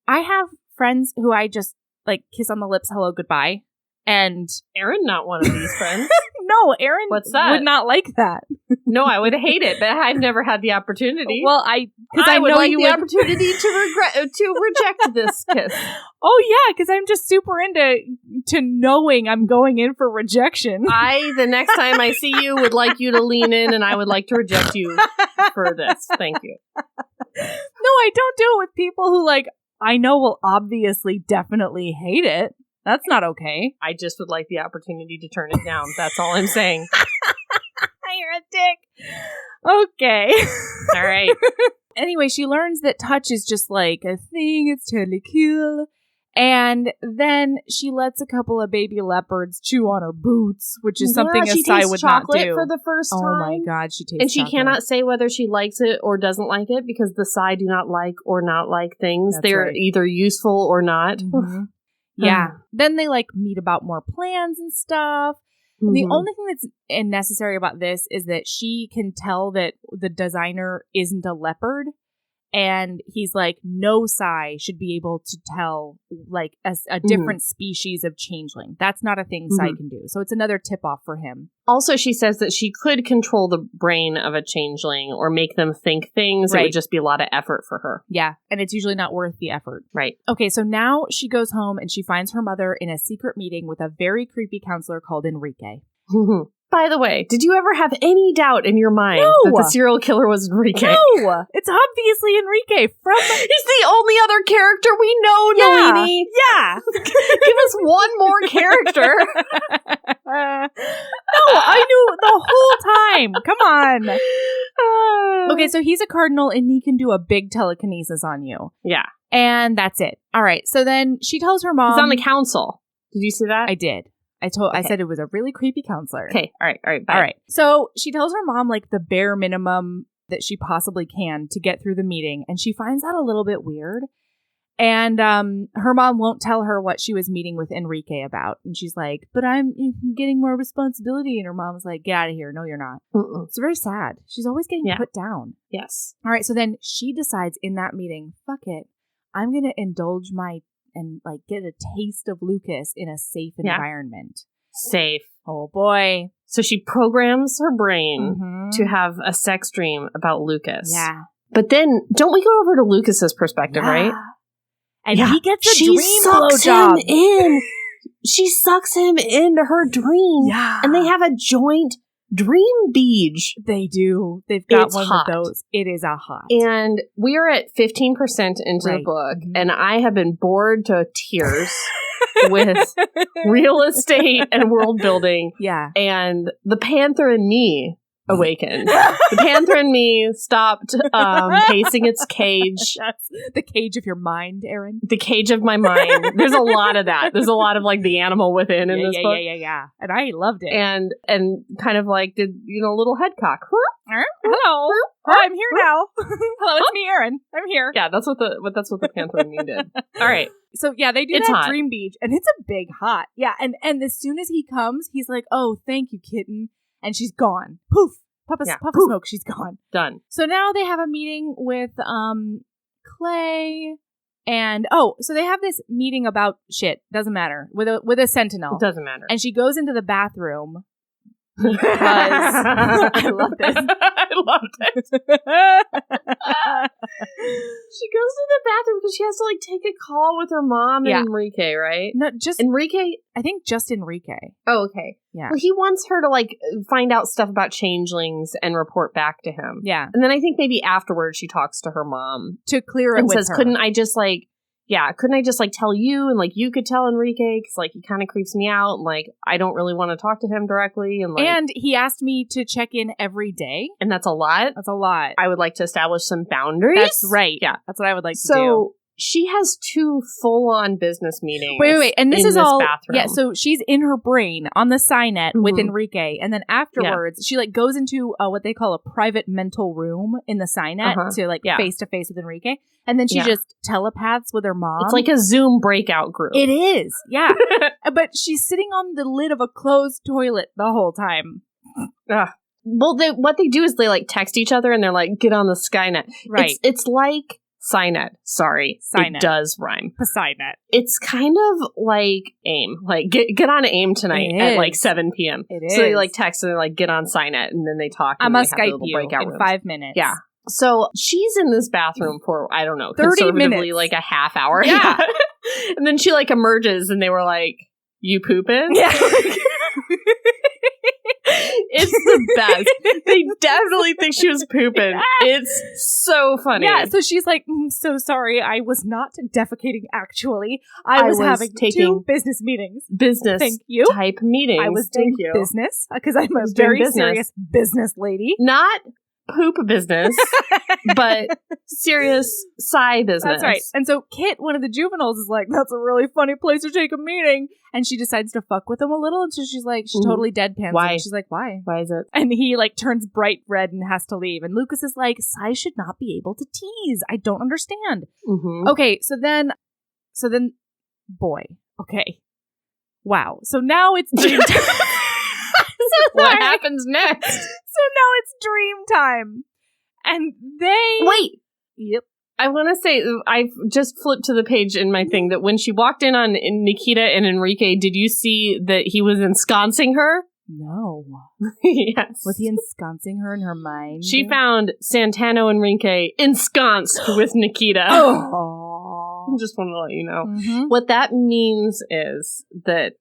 A: have friends who I just like kiss on the lips, hello, goodbye. And
B: Aaron, not one of these friends.
A: No, Aaron
B: What's that?
A: would not like that.
B: No, I would hate it, but I've never had the opportunity.
A: Well, I
B: would like the opportunity to reject this kiss.
A: Oh yeah, because I'm just super into knowing I'm going in for rejection.
B: The next time I see you, would like you to lean in, and I would like to reject you for this. Thank you.
A: No, I don't do it with people who like I know will obviously definitely hate it. That's not okay.
B: I just would like the opportunity to turn it down. That's all I'm saying.
A: You're a dick. Okay.
B: All right.
A: Anyway, she learns that touch is just like a thing. It's totally cool. And then she lets a couple of baby leopards chew on her boots, which is something a Sai would not do.
B: For the first time.
A: Oh my God, she tastes
B: And she
A: chocolate.
B: cannot say whether she likes it or doesn't like it because the Sai do not like or not like things.
A: That's
B: They're
A: right.
B: either useful or not.
A: Mm-hmm. Yeah. Then they like meet about more plans and stuff. And the only thing that's necessary about this is that she can tell that the designer isn't a leopard. And he's like, no Sai should be able to tell like a different species of changeling. That's not a thing Sai can do. So it's another tip off for him.
B: Also, she says that she could control the brain of a changeling or make them think things. Right. It would just be a lot of effort for her.
A: Yeah. And it's usually not worth the effort.
B: Right.
A: Okay. So now she goes home and she finds her mother in a secret meeting with a very creepy counselor called Enrique.
B: By the way, did you ever have any doubt in your mind that the serial killer was Enrique?
A: No! It's obviously Enrique from...
B: He's the only other character we know, Nalini!
A: Yeah!
B: Give us one more character!
A: No, I knew the whole time! Come on! Okay, so he's a cardinal and he can do a big telekinesis on you.
B: Yeah.
A: And that's it. All right, so then she tells her mom...
B: He's on the council. Did you see that?
A: I did. I said it was a really creepy counselor.
B: Okay. All right. Bye.
A: All right. So she tells her mom like the bare minimum that she possibly can to get through the meeting. And she finds that a little bit weird. And her mom won't tell her what she was meeting with Enrique about. And she's like, but I'm getting more responsibility. And her mom's like, get out of here. No, you're not. It's very sad. She's always getting put down.
B: Yes. All
A: right. So then she decides in that meeting, fuck it. I'm going to indulge and like get a taste of Lucas in a safe environment.
B: Safe.
A: Oh boy.
B: So she programs her brain to have a sex dream about Lucas.
A: Yeah.
B: But then don't we go over to Lucas's perspective, right?
A: And he gets a dream blowjob.
B: She sucks him into her dream.
A: Yeah.
B: And they have a joint dream beach.
A: They do. They've got one of those. It is a hot.
B: And we are at 15% into the book, and I have been bored to tears with real estate and world building.
A: Yeah.
B: And the panther in me awakened. The panther in me stopped pacing its cage.
A: That's the cage of your mind, Erin.
B: The cage of my mind. There's a lot of that. There's a lot of like the animal within in this book.
A: Yeah. And I loved it.
B: And kind of like did little head cock.
A: Hello. I'm here now. Hello, it's me, Erin. I'm here.
B: Yeah, that's what the panther in me did. All right.
A: So yeah, they do
B: it's
A: that
B: hot.
A: dream beach, and it's a big hot. Yeah, and as soon as he comes, he's like, "Oh, thank you, kitten." And she's gone. Poof. Puff of smoke. She's gone.
B: Done.
A: So now they have a meeting with Clay. And so they have this meeting about shit. Doesn't matter. With a sentinel.
B: It doesn't matter.
A: And she goes into the bathroom because I love this.
B: I loved it. She goes to the bathroom because she has to like take a call with her mom and Enrique, right?
A: No, just
B: Enrique.
A: I think just Enrique.
B: Oh, okay.
A: Yeah.
B: Well, he wants her to like find out stuff about changelings and report back to him.
A: Yeah.
B: And then I think maybe afterwards she talks to her mom
A: to clear it
B: and
A: with
B: says,
A: her.
B: couldn't I just tell you and like you could tell Enrique because like he kind of creeps me out and like I don't really want to talk to him directly
A: and he asked me to check in every day,
B: and that's a lot.
A: That's a lot.
B: I would like to establish some boundaries.
A: That's right.
B: Yeah,
A: that's what I would like to do.
B: So she has 2 full-on business meetings.
A: Wait, and this is
B: this
A: all
B: bathroom.
A: Yeah. So she's in her brain on the Sinet with Enrique, and then afterwards she like goes into what they call a private mental room in the Sinet to like face to face with Enrique, and then she just telepaths with her mom.
B: It's like a Zoom breakout group.
A: It is, yeah. But she's sitting on the lid of a closed toilet the whole time.
B: Well, what they do is they like text each other and they're like, "Get on the Skynet."
A: Right.
B: It's like Sinet. Sorry,
A: Sinet.
B: It does rhyme.
A: Sinet.
B: It's kind of like AIM. Like get on AIM tonight at like 7 p.m.
A: It is.
B: So they like text and they're like, "Get on Sinet," and then they talk.
A: I'm
B: going
A: gonna
B: to
A: Skype you in 5 minutes.
B: Yeah. So she's in this bathroom for, I don't know,
A: 30
B: conservatively
A: minutes.
B: like a half hour.
A: Yeah.
B: And then she like emerges and they were like, "You pooping?"
A: Yeah.
B: It's the best. They definitely think she was pooping. Yeah. It's so funny.
A: Yeah, so she's like, so sorry, I was not defecating actually. I was having
B: taking
A: 2 business meetings.
B: Business
A: Thank you.
B: type meetings.
A: I was doing business because I'm a very serious business lady.
B: Not poop business, but serious Psy business.
A: That's right. And so Kit, one of the juveniles, is like, that's a really funny place to take a meeting. And she decides to fuck with him a little. And so she's like, she totally deadpans
B: Why?
A: him. She's like, why?
B: Why is it?
A: And he like turns bright red and has to leave. And Lucas is like, Psy should not be able to tease. I don't understand. Okay, so then, boy, okay. Wow. So now it's dream time.
B: What happens next?
A: So now it's dream time. And they...
B: Wait.
A: Yep.
B: I want to say, I've just flipped to the page in my thing that when she walked in on Nikita and Enrique, did you see that he was ensconcing her?
A: No.
B: Yes.
A: Was he ensconcing her in her mind?
B: She found Santano Enrique ensconced with Nikita.
A: Oh.
B: Just want to let you know. What that means is that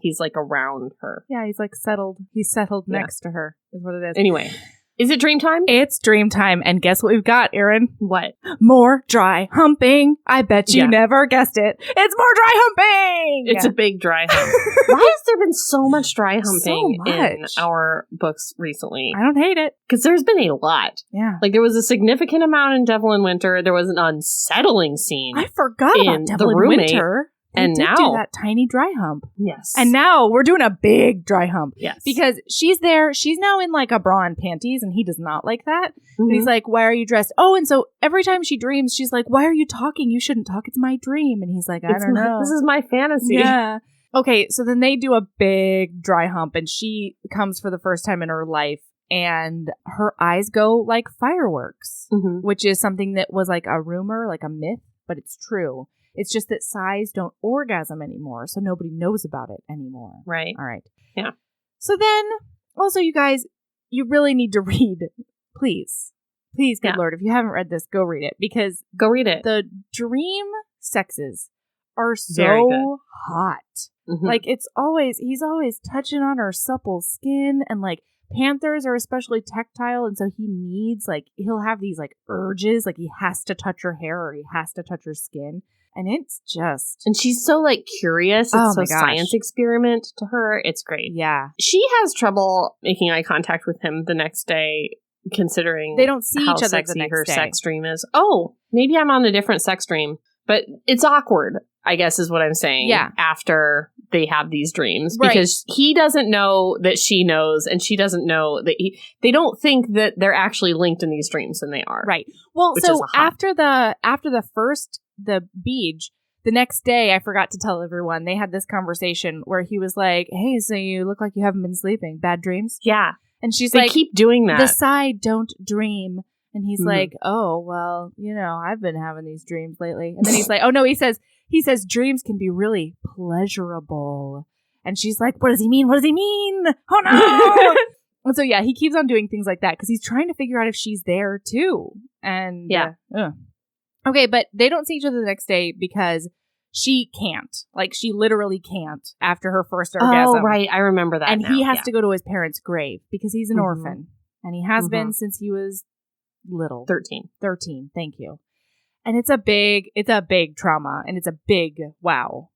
B: he's like around her.
A: Yeah, he's like settled. He's settled next to her, is what it is.
B: Anyway, is it dream time?
A: It's dream time. And guess what we've got, Erin?
B: What?
A: More dry humping. I bet you never guessed it. It's more dry humping!
B: It's a big dry hump. Why has there been so much dry humping in our books recently?
A: I don't hate it.
B: Because there's been a lot.
A: Yeah.
B: Like, there was a significant amount in Devil in Winter. There was an unsettling scene.
A: I forgot about Devil in Winter. They did do that tiny dry hump.
B: Yes.
A: And now we're doing a big dry hump.
B: Yes.
A: Because she's there. She's now in like a bra and panties, and he does not like that. But he's like, why are you dressed? Oh, and so every time she dreams, she's like, why are you talking? You shouldn't talk. It's my dream. And he's like, I don't know.
B: This is my fantasy.
A: Yeah. Okay, so then they do a big dry hump, and she comes for the first time in her life, and her eyes go like fireworks, which is something that was like a rumor, like a myth, but it's true. It's just that Psys don't orgasm anymore, so nobody knows about it anymore.
B: Right.
A: All right.
B: Yeah.
A: So then, also, you guys, you really need to read, please, good Lord, if you haven't read this, go read it, because
B: go read it.
A: The dream sexes are so hot. Like, he's always touching on her supple skin, and like, panthers are especially tactile, and so he needs, like, he'll have these like urges, like he has to touch her hair or he has to touch her skin. And it's just...
B: And she's so, like, curious. It's so science experiment to her. It's great.
A: Yeah.
B: She has trouble making eye contact with him the next day, considering
A: they don't see each other
B: sexy
A: the next
B: her
A: day.
B: sex dream is. Oh, maybe I'm on a different sex dream. But it's awkward, I guess is what I'm saying.
A: Yeah.
B: After they have these dreams.
A: Right.
B: Because he doesn't know that she knows, and she doesn't know that they don't think that they're actually linked in these dreams, and they are.
A: Right. Well, so after the beach, the next day, I forgot to tell everyone, they had this conversation where he was like, hey, so you look like you haven't been sleeping. Bad dreams?
B: Yeah.
A: And she's
B: they
A: like,
B: keep doing that.
A: The Psy don't dream. And he's like, oh, well, I've been having these dreams lately. And then he's like, oh, no, he says dreams can be really pleasurable. And she's like, what does he mean? What does he mean? Oh, no! And so, yeah, he keeps on doing things like that because he's trying to figure out if she's there, too. And okay, but they don't see each other the next day because she can't. Like, she literally can't after her first orgasm.
B: Oh, right. I remember that.
A: And he has to go to his parents' grave because he's an orphan. And he has been since he was little.
B: 13.
A: Thank you. And it's a big trauma. And it's a big wow.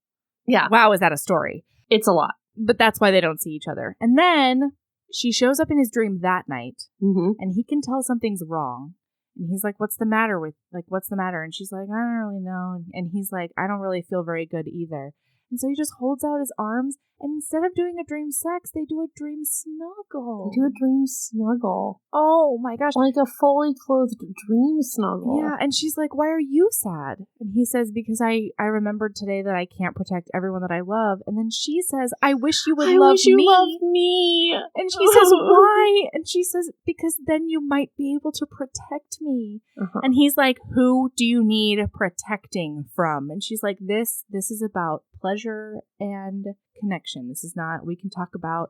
B: Yeah.
A: Wow, is that a story?
B: It's a lot.
A: But that's why they don't see each other. And then she shows up in his dream that night. And he can tell something's wrong. And he's like, what's the matter? And she's like, I don't really know. And he's like, I don't really feel very good either. And so he just holds out his arms, and instead of doing a dream sex, they do a dream snuggle. Oh my gosh.
B: Like a fully clothed dream snuggle.
A: Yeah, and she's like, why are you sad? And he says, because I remembered today that I can't protect everyone that I love. And then she says, I wish you would love me. And she says, why? And she says, because then you might be able to protect me. And he's like, who do you need protecting from? And she's like, this is about pleasure and connection. This is not, we can talk about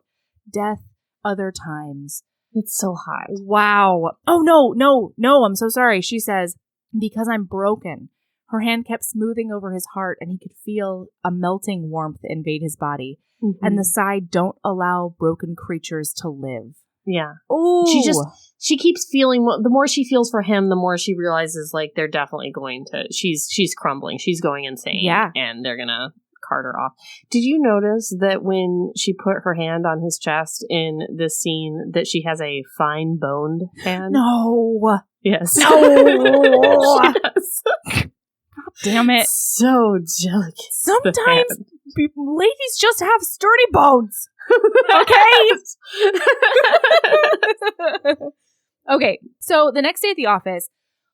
A: death other times.
B: It's so hot.
A: Wow. Oh, no, I'm so sorry. She says, because I'm broken. Her hand kept smoothing over his heart, and he could feel a melting warmth invade his body. And the sigh, don't allow broken creatures to live.
B: Yeah.
A: Oh.
B: She keeps feeling, the more she feels for him, the more she realizes, like, they're definitely going to, she's crumbling. She's going insane.
A: Yeah.
B: And they're going to cart her off. Did you notice that when she put her hand on his chest in this scene that she has a fine boned hand?
A: No.
B: Yes.
A: No.
B: She does.
A: God damn it.
B: So delicate.
A: Sometimes ladies just have sturdy bones. Okay. Okay. So the next day at the office,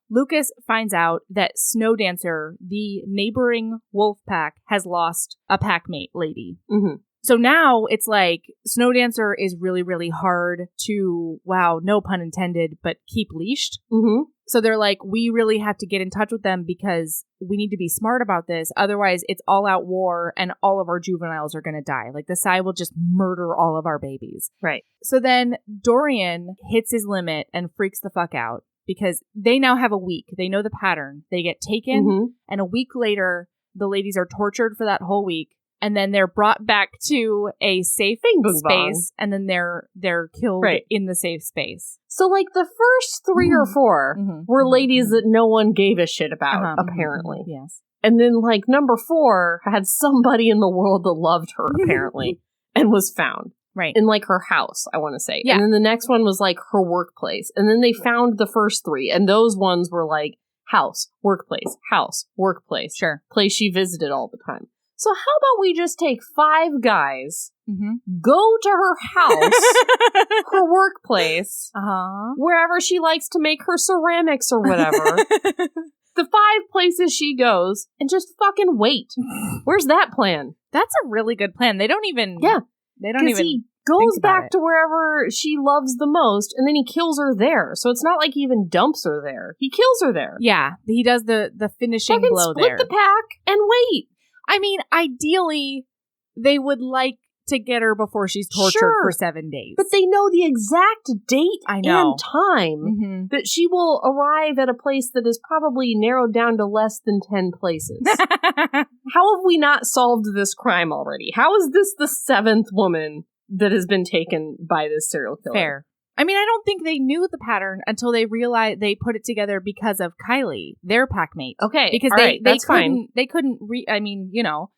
A: Lucas finds out that Snow Dancer, the neighboring wolf pack, has lost a packmate lady. So now it's like Snow Dancer is really, really hard to, wow, no pun intended, but keep leashed. So they're like, we really have to get in touch with them because we need to be smart about this. Otherwise, it's all out war and all of our juveniles are going to die. Like the Psy will just murder all of our babies.
B: Right.
A: So then Dorian hits his limit and freaks the fuck out because they now have a week. They know the pattern. They get taken and a week later, the ladies are tortured for that whole week. And then they're brought back to a safe space, and then they're killed in the safe space.
B: So, like, the first 3 or 4 were ladies that no one gave a shit about, apparently.
A: Yes.
B: And then, like, number 4 had somebody in the world that loved her, apparently, and was found.
A: Right.
B: In, like, her house, I want to say.
A: Yeah.
B: And then the next one was, like, her workplace. And then they found the first 3, and those ones were, like, house, workplace,
A: Sure.
B: place she visited all the time. So how about we just take 5 guys, go to her house, her workplace, wherever she likes to make her ceramics or whatever, the 5 places she goes, and just fucking wait. Where's that plan?
A: That's a really good plan. They don't even...
B: Yeah.
A: They don't even...
B: He goes back to wherever she loves the most, and then he kills her there. So it's not like he even dumps her there. He kills her there.
A: Yeah. He does the finishing blow there.
B: Split the pack and wait.
A: I mean, ideally, they would like to get her before she's tortured for 7 days.
B: But they know the exact date and time that she will arrive at a place that is probably narrowed down to less than 10 places. How have we not solved this crime already? How is this the 7th woman that has been taken by this serial killer?
A: Fair. I mean, I don't think they knew the pattern until they realized they put it together because of Kylie, their packmate.
B: Okay,
A: because they couldn't. I mean, you know,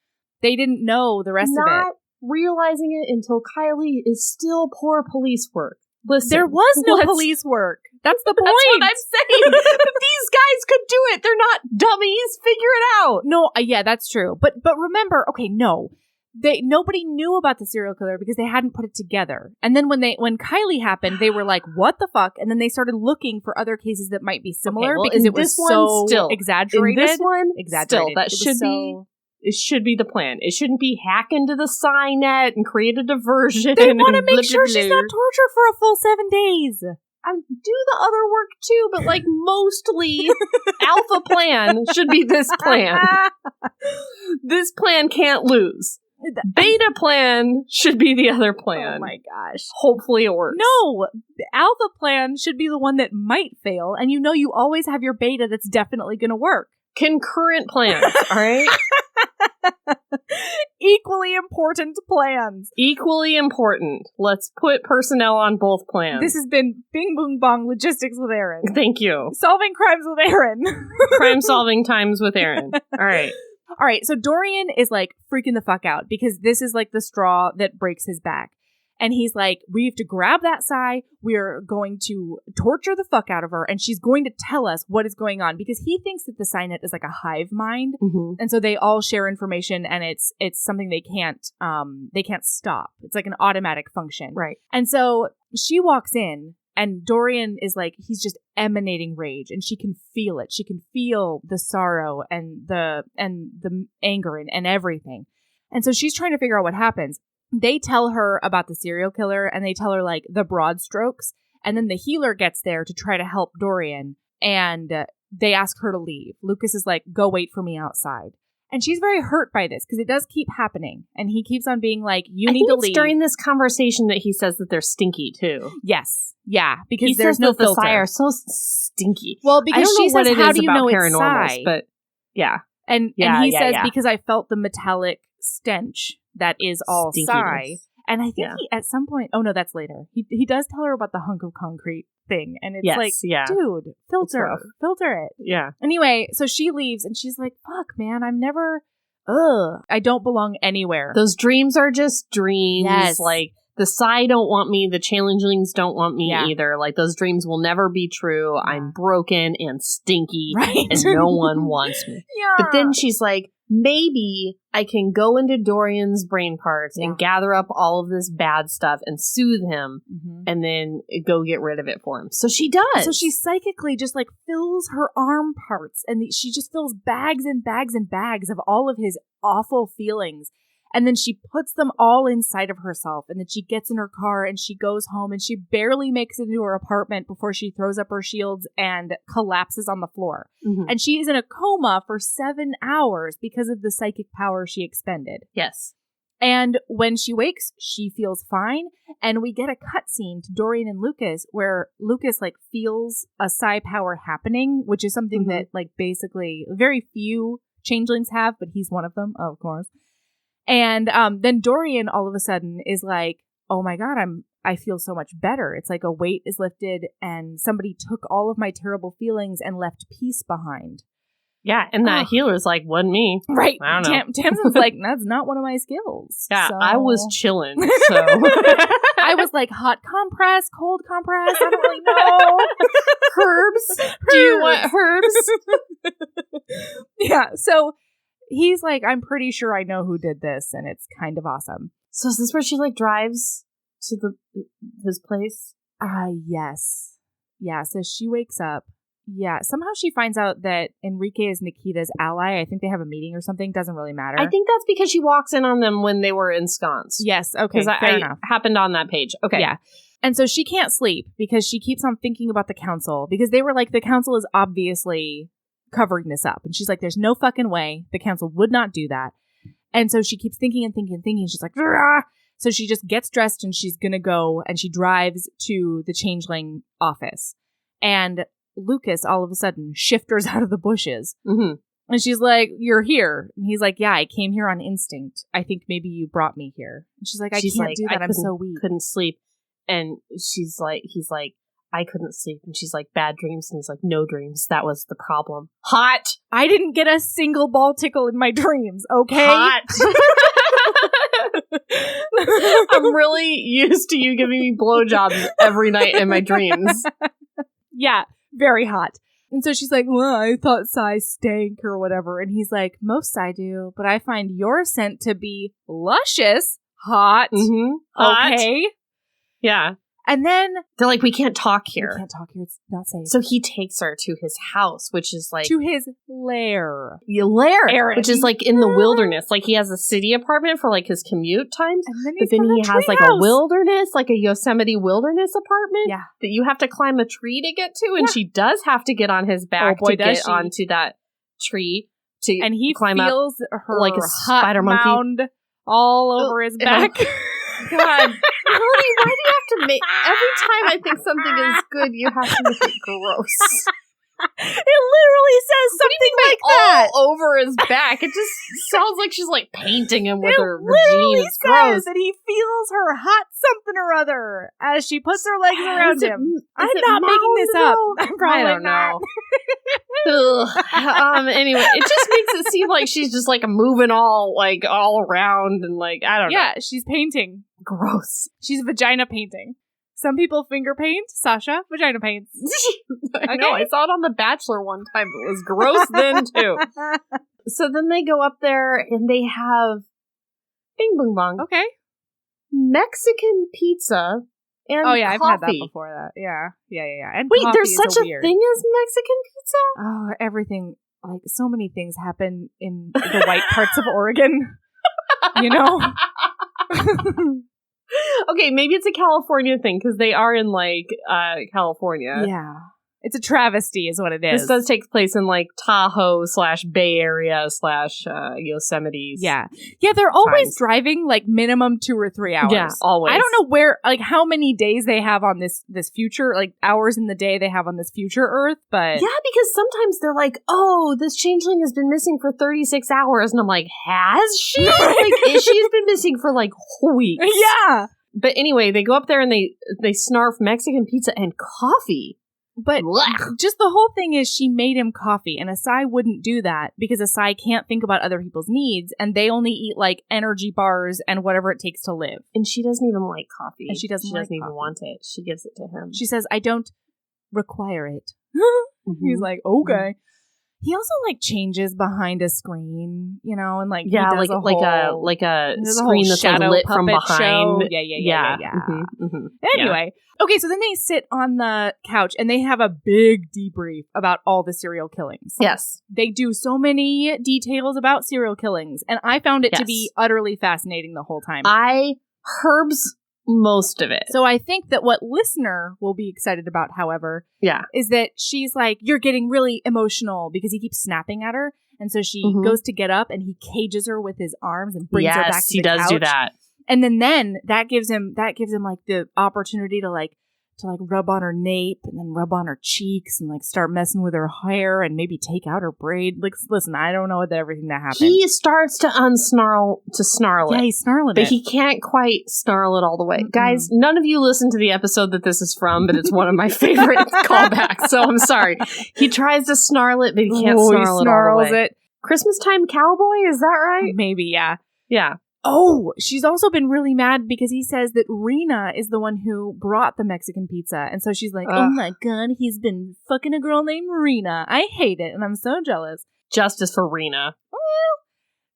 A: they didn't know the rest of it.
B: Not realizing it until Kylie is still poor police work. Listen,
A: there was no police work. That's the point.
B: That's what I'm saying. But these guys could do it. They're not dummies. Figure it out.
A: No, yeah, that's true. But remember, okay, no. Nobody knew about the serial killer because they hadn't put it together. And then when Kylie happened, they were like, what the fuck? And then they started looking for other cases that might be similar because it was so exaggerated.
B: In this one,
A: exaggerated.
B: It should be the plan. It shouldn't be hack into the Cynet and create a diversion.
A: They want to make sure she's not tortured for a full 7 days.
B: I do the other work too, but like mostly alpha plan should be this plan. This plan can't lose. Beta plan should be the other plan.
A: Oh my gosh.
B: Hopefully it works.
A: No, the alpha plan should be the one that might fail, and you always have your beta that's definitely going to work.
B: Concurrent plans, all right?
A: Equally important plans.
B: Equally important. Let's put personnel on both plans.
A: This has been Bing Boom Bong Logistics with Aaron.
B: Thank you.
A: Solving crimes with Aaron.
B: Crime solving times with Aaron. All right.
A: All right, so Dorian is like freaking the fuck out because this is like the straw that breaks his back. And he's like, we have to grab that Sai. We're going to torture the fuck out of her. And she's going to tell us what is going on because he thinks that the Psynet is like a hive mind.
B: Mm-hmm.
A: And so they all share information and it's something they can't stop. It's like an automatic function.
B: Right.
A: And so she walks in and Dorian is like, he's just emanating rage and she can feel it. She can feel the sorrow and the anger and everything. And so she's trying to figure out what happens. They tell her about the serial killer and they tell her like the broad strokes. And then the healer gets there to try to help Dorian and they ask her to leave. Lucas is like, go wait for me outside. And she's very hurt by this because it does keep happening. And he keeps on being like, you need to leave.
B: It's during this conversation that he says that they're stinky too.
A: Yes. Yeah. Because
B: he
A: there's
B: says
A: no
B: that
A: filter.
B: The Psy are so stinky.
A: Well, because
B: I don't
A: she
B: know what
A: says,
B: it
A: how
B: is
A: do you
B: about
A: know it's
B: paranormals,
A: Psy?
B: but yeah.
A: And he says, because I felt the metallic stench that is all Psy. And I think he, at some point, oh no, that's later. He does tell her about the hunk of concrete thing. And it's dude, filter it.
B: Yeah.
A: Anyway, so she leaves and she's like, fuck, man, I don't belong anywhere.
B: Those dreams are just dreams.
A: Yes.
B: Like, the Psy don't want me. The changelings don't want me either. Like, those dreams will never be true. Yeah. I'm broken and stinky.
A: Right.
B: And no one wants me.
A: Yeah.
B: But then she's like, maybe I can go into Dorian's brain parts and gather up all of this bad stuff and soothe him and then go get rid of it for him. So she does.
A: So she psychically just like fills her arm parts and she just fills bags and bags and bags of all of his awful feelings. And then she puts them all inside of herself. And then she gets in her car and she goes home and she barely makes it into her apartment before she throws up her shields and collapses on the floor. Mm-hmm. And she is in a coma for 7 hours because of the psychic power she expended.
B: Yes.
A: And when she wakes, she feels fine. And we get a cutscene to Dorian and Lucas where Lucas like feels a psi power happening, which is something that like basically very few changelings have, but he's one of them, of course. And then Dorian all of a sudden is like, oh my God, I feel so much better. It's like a weight is lifted and somebody took all of my terrible feelings and left peace behind.
B: Yeah, and that healer's like, wasn't me.
A: Right.
B: I don't know.
A: Tamsin's like, that's not one of my skills.
B: Yeah,
A: so.
B: I was chilling, so.
A: I was like, hot compress, cold compress, I don't really know. Herbs.
B: Do you want herbs?
A: Yeah, so he's like, I'm pretty sure I know who did this, and it's kind of awesome.
B: So is this where she, like, drives to his place?
A: Yes. Yeah, so she wakes up. Yeah, somehow she finds out that Enrique is Nikita's ally. I think they have a meeting or something. Doesn't really matter.
B: I think that's because she walks in on them when they were ensconced.
A: Yes, okay, fair enough.
B: Happened on that page. Okay.
A: Yeah. And so she can't sleep because she keeps on thinking about the council. Because they were like, the council is obviously covering this up. And she's like, there's no fucking way. The council would not do that. And so she keeps thinking and thinking and thinking. She's like, Rah! So she just gets dressed and she's going to go and she drives to the changeling office. And Lucas all of a sudden shifters out of the bushes. Mm-hmm. And she's like, you're here. And he's like, yeah, I came here on instinct. I think maybe you brought me here. And she's like, I can't do that. I'm so weak.
B: Couldn't sleep. And he's like, I couldn't sleep. And she's like, bad dreams. And he's like, no dreams. That was the problem. Hot.
A: I didn't get a single ball tickle in my dreams. Okay.
B: Hot. I'm really used to you giving me blowjobs every night in my dreams.
A: Yeah. Very hot. And so she's like, well, I thought Psy stank or whatever. And he's like, most Psy do, but I find your scent to be luscious. Hot.
B: Mm-hmm. Hot.
A: Okay.
B: Yeah.
A: And then
B: they're like, we can't talk here.
A: We can't talk here. It's not safe.
B: So he takes her to his house, which is like...
A: To his lair.
B: Aaron. Which is like in the wilderness. Like he has a city apartment for like his commute times.
A: And then
B: but then he has like a wilderness, like a Yosemite wilderness apartment.
A: Yeah.
B: That you have to climb a tree to get to. And she does have to get on his back to get onto that tree. And he
A: feels her
B: like a
A: hot
B: spider monkey
A: mound all over his back.
B: God, Melody, why do you have to make... Every time I think something is good, you have to make it gross.
A: It literally says something like that.
B: All over his back. It just sounds like she's like painting him with her
A: literally
B: vagina. It's gross.
A: that he feels her hot something or other as she puts her legs around him. I'm not making this up. I'm probably
B: I don't know. Anyway, it just makes it seem like she's just like moving all around and like I don't know.
A: Yeah, she's painting.
B: Gross.
A: She's vagina painting. Some people finger paint. Sasha, vagina paints.
B: I know. I saw it on The Bachelor one time. It was gross then, too. So then they go up there and they have bing bong bong.
A: Okay.
B: Mexican pizza and
A: coffee. I've had that before that. Yeah. And
B: wait, there's such a thing as Mexican pizza?
A: Oh, everything. Like, so many things happen in the white parts of Oregon. You know?
B: Okay, maybe it's a California thing because they are in California.
A: Yeah, it's a travesty, is what it is.
B: This does take place in Tahoe / Bay Area / Yosemite.
A: Yeah. They're always driving minimum 2 or 3 hours.
B: Yeah, always.
A: I don't know where how many days they have on this future hours in the day they have on this future Earth, but
B: yeah, because sometimes they're like, oh, this changeling has been missing for 36 hours, and I'm like, has she? She's been missing for weeks.
A: Yeah.
B: But anyway, they go up there and they snarf Mexican pizza and coffee.
A: But just the whole thing is she made him coffee, and Asai wouldn't do that because Asai can't think about other people's needs, and they only eat energy bars and whatever it takes to live.
B: And she doesn't even like coffee.
A: And she doesn't
B: even want it. She gives it to him.
A: She says, I don't require it. He's like, okay. Mm-hmm. He also changes behind a screen, and
B: yeah, like a screen that's lit from behind.
A: Show. Yeah. Anyway, okay, so then they sit on the couch and they have a big debrief about all the serial killings.
B: Yes,
A: they do so many details about serial killings, and I found it to be utterly fascinating the whole time.
B: Herb's most of it.
A: So I think that what listener will be excited about, however, is that she's like, you're getting really emotional because he keeps snapping at her. And so she goes to get up and he cages her with his arms and brings her back to the couch.
B: Yes, he does do that.
A: And then that gives him the opportunity to rub on her nape and then rub on her cheeks and start messing with her hair and maybe take out her braid. Listen, I don't know everything that happened.
B: He starts to snarl it.
A: Yeah, he's snarling it.
B: But he can't quite snarl it all the way. Mm-mm. Guys, none of you listen to the episode that this is from, but it's one of my favorite callbacks, so I'm sorry. He tries to snarl it, but he can't snarl it all the way. Christmas Time Cowboy, is that right?
A: Maybe, yeah.
B: Yeah.
A: Oh, she's also been really mad because he says that Rena is the one who brought the Mexican pizza. And so she's like, oh my God, he's been fucking a girl named Rena. I hate it. And I'm so jealous.
B: Justice for Rena.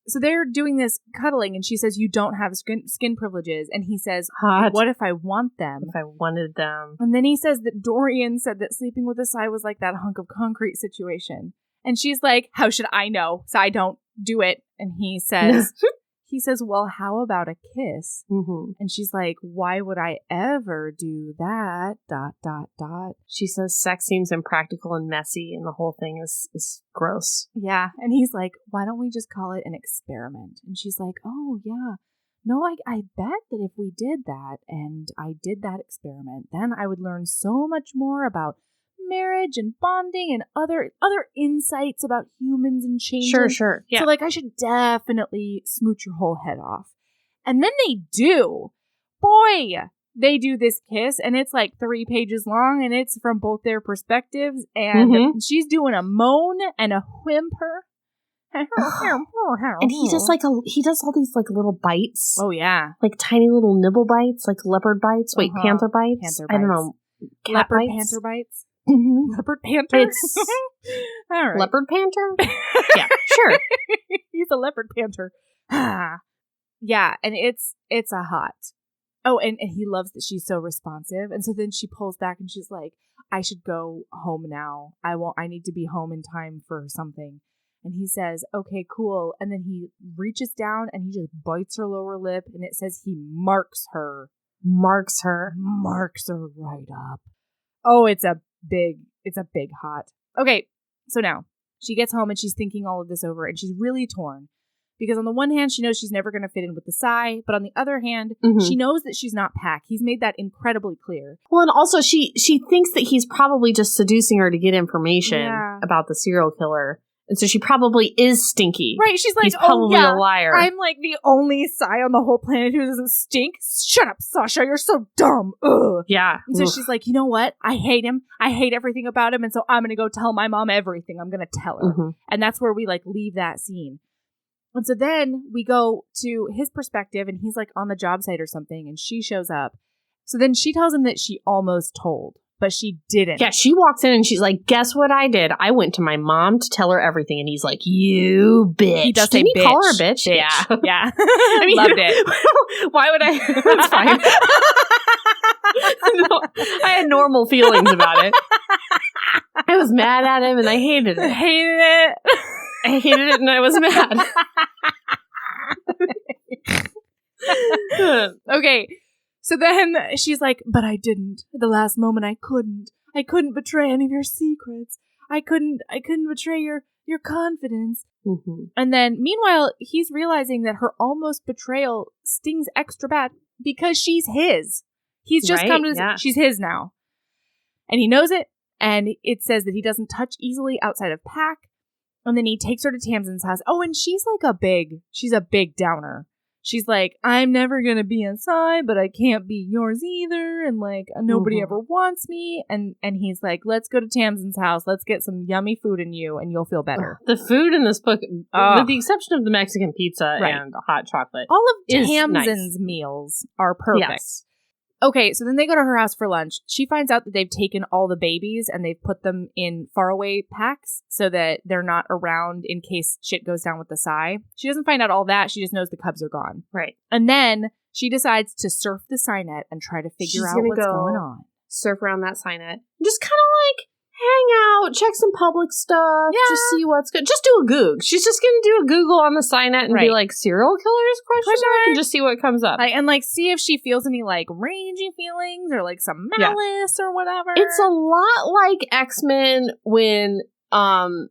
A: So they're doing this cuddling and she says, you don't have skin privileges. And he says, what if I want them?
B: If I wanted them.
A: And then he says that Dorian said that sleeping with Asai was like that hunk of concrete situation. And she's like, how should I know? So I don't do it. And he says... He says, well, how about a kiss? Mm-hmm. And she's like, why would I ever do that? ...
B: She says sex seems impractical and messy and the whole thing is gross.
A: Yeah. And he's like, why don't we just call it an experiment? And she's like, oh, yeah. No, I bet that if we did that and I did that experiment, then I would learn so much more about marriage and bonding and other insights about humans and changes.
B: Sure. Yeah.
A: So I should definitely smooch your whole head off. And then they do. Boy, they do this kiss and it's 3 pages long and it's from both their perspectives and she's doing a moan and a whimper. And
B: he does he does all these little bites.
A: Oh yeah.
B: Tiny little nibble bites, leopard bites. Wait, panther bites?
A: Panther bites.
B: I don't know.
A: Leopard panther bites? Mm-hmm. Leopard panther? All right.
B: Leopard panther? Yeah, sure.
A: He's a leopard panther. Yeah, and it's a hot. Oh, and he loves that she's so responsive. And so then she pulls back and she's like, I should go home now. I need to be home in time for something. And he says, okay, cool. And then he reaches down and he just bites her lower lip and it says he marks her. Marks her right up. Oh, it's a big hot. Okay, so now she gets home and she's thinking all of this over and she's really torn Because on the one hand, she knows she's never going to fit in with the Psy, but on the other hand, she knows that she's not Pac. He's made that incredibly clear.
B: Well, and also she thinks that he's probably just seducing her to get information about the serial killer. And so she probably is stinky.
A: Right, she's like,
B: he's probably a liar.
A: I'm like the only Psy on the whole planet who doesn't stink. Shut up, Sasha, you're so dumb. Ugh.
B: Yeah.
A: And so she's like, you know what? I hate him. I hate everything about him. And so I'm going to go tell my mom everything. I'm going to tell her. And that's where we like leave that scene. And so then we go to his perspective and he's like on the job site or something and she shows up. So then she tells him that she almost told, but she didn't.
B: Yeah, she walks in and she's like, guess what I did? I went to my mom to tell her everything. And he's like, you bitch.
A: He does say
B: Didn't he
A: bitch.
B: call her bitch?
A: Yeah. Yeah. I mean, loved it.
B: Why would I? That's fine. No, I had normal feelings about it. I was mad at him and I hated it. I hated it and I was mad.
A: Okay. So then she's like, but I didn't. At the last moment I couldn't. I couldn't betray any of your secrets. I couldn't betray your confidence. And then meanwhile, he's realizing that her almost betrayal stings extra bad because she's his. He's just come to she's his now. And he knows it. And it says that he doesn't touch easily outside of Pac. And then he takes her to Tamsin's house. Oh, and she's a big downer. She's like, I'm never going to be inside, but I can't be yours either. And like, nobody ever wants me. And he's like, let's go to Tamsin's house. Let's get some yummy food in you and you'll feel better.
B: The food in this book, with the exception of the Mexican pizza and hot chocolate.
A: All of Tamsin's meals are perfect. Yes. Okay, so then they go to her house for lunch. She finds out that they've taken all the babies and they've put them in faraway packs so that they're not around in case shit goes down with the Psy. She doesn't find out all that. She just knows the cubs are gone.
B: Right.
A: And then she decides to surf the Psy net and try to figure out what's going on.
B: Surf around that Psy net. Just kind of like hang out, check some public stuff, just see what's good. Just do a Goog. She's just going to do a Google on the Psy net and be like, serial killers, question mark, and just see what comes up.
A: And like see if she feels any like ragey feelings or like some malice or whatever.
B: It's a lot like X-Men when that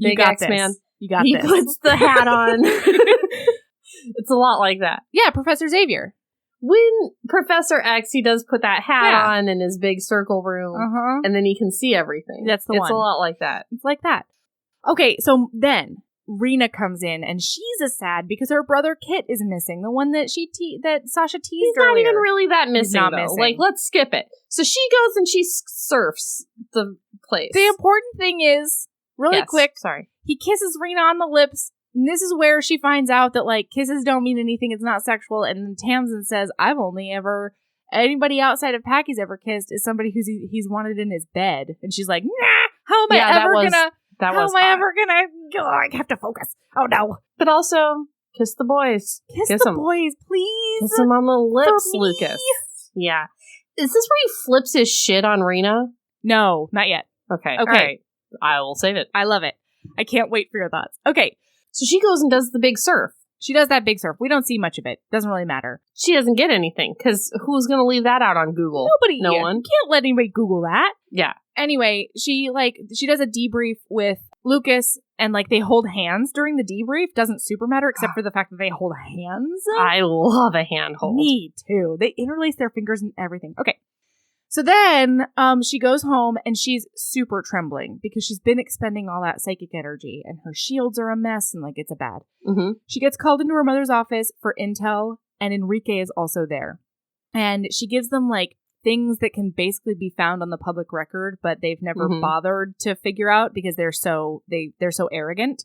B: big X-Man, he puts the hat on. It's a lot like that.
A: Yeah, Professor Xavier.
B: When Professor X, he does put that hat on in his big circle room, and then he can see everything.
A: That's the one.
B: It's a lot like that.
A: It's like that. Okay, so then Rena comes in, and she's sad because her brother Kit is missing. The one that that Sasha teased earlier.
B: He's not even really that missing,
A: He's not
B: though.
A: missing.
B: Like, let's skip it. So she goes and she surfs the place.
A: The important thing is, really quick, he kisses Rena on the lips. And this is where she finds out that, like, kisses don't mean anything. It's not sexual. And then Tamsin says, anybody outside of Pac he's ever kissed is somebody he's wanted in his bed. And she's like, nah, how am I ever gonna, I have to focus. Oh, no.
B: But also, kiss the boys.
A: Kiss the boys, please.
B: Kiss them on the lips, Lucas. Yeah. Is this where he flips his shit on Rena?
A: No, not yet.
B: Okay. All right. I will save it.
A: I love it. I can't wait for your thoughts. Okay.
B: So she goes and does the big surf.
A: She does that big surf. We don't see much of it. Doesn't really matter.
B: She doesn't get anything, because who's going to leave that out on Google?
A: Nobody.
B: No one.
A: You can't let anybody Google that.
B: Yeah.
A: Anyway, she does a debrief with Lucas, and like they hold hands during the debrief. Doesn't super matter, except for the fact that they hold hands.
B: I love a handhold.
A: Me too. They interlace their fingers and everything. Okay. So then she goes home and she's super trembling because she's been expending all that psychic energy and her shields are a mess and like it's a bad. She gets called into her mother's office for intel and Enrique is also there. And she gives them like things that can basically be found on the public record, but they've never bothered to figure out because they're so arrogant.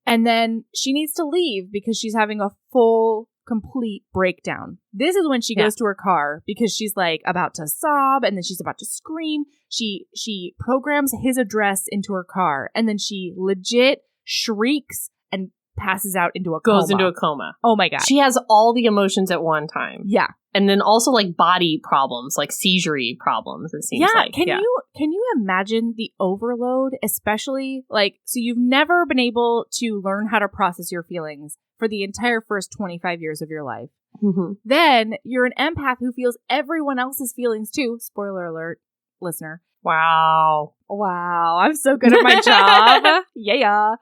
A: And then she needs to leave because she's having a full complete breakdown. This is when she goes to her car because she's like about to sob and then she's about to scream. She programs his address into her car and then she legit shrieks and passes out into a coma.
B: Goes into a coma.
A: Oh my God.
B: She has all the emotions at one time.
A: Yeah.
B: And then also like body problems, like seizure-y problems, it seems like.
A: Can you imagine the overload, especially like, so you've never been able to learn how to process your feelings for the entire first 25 years of your life. Then you're an empath who feels everyone else's feelings too. Spoiler alert, listener.
B: Wow.
A: I'm so good at my job. Yeah.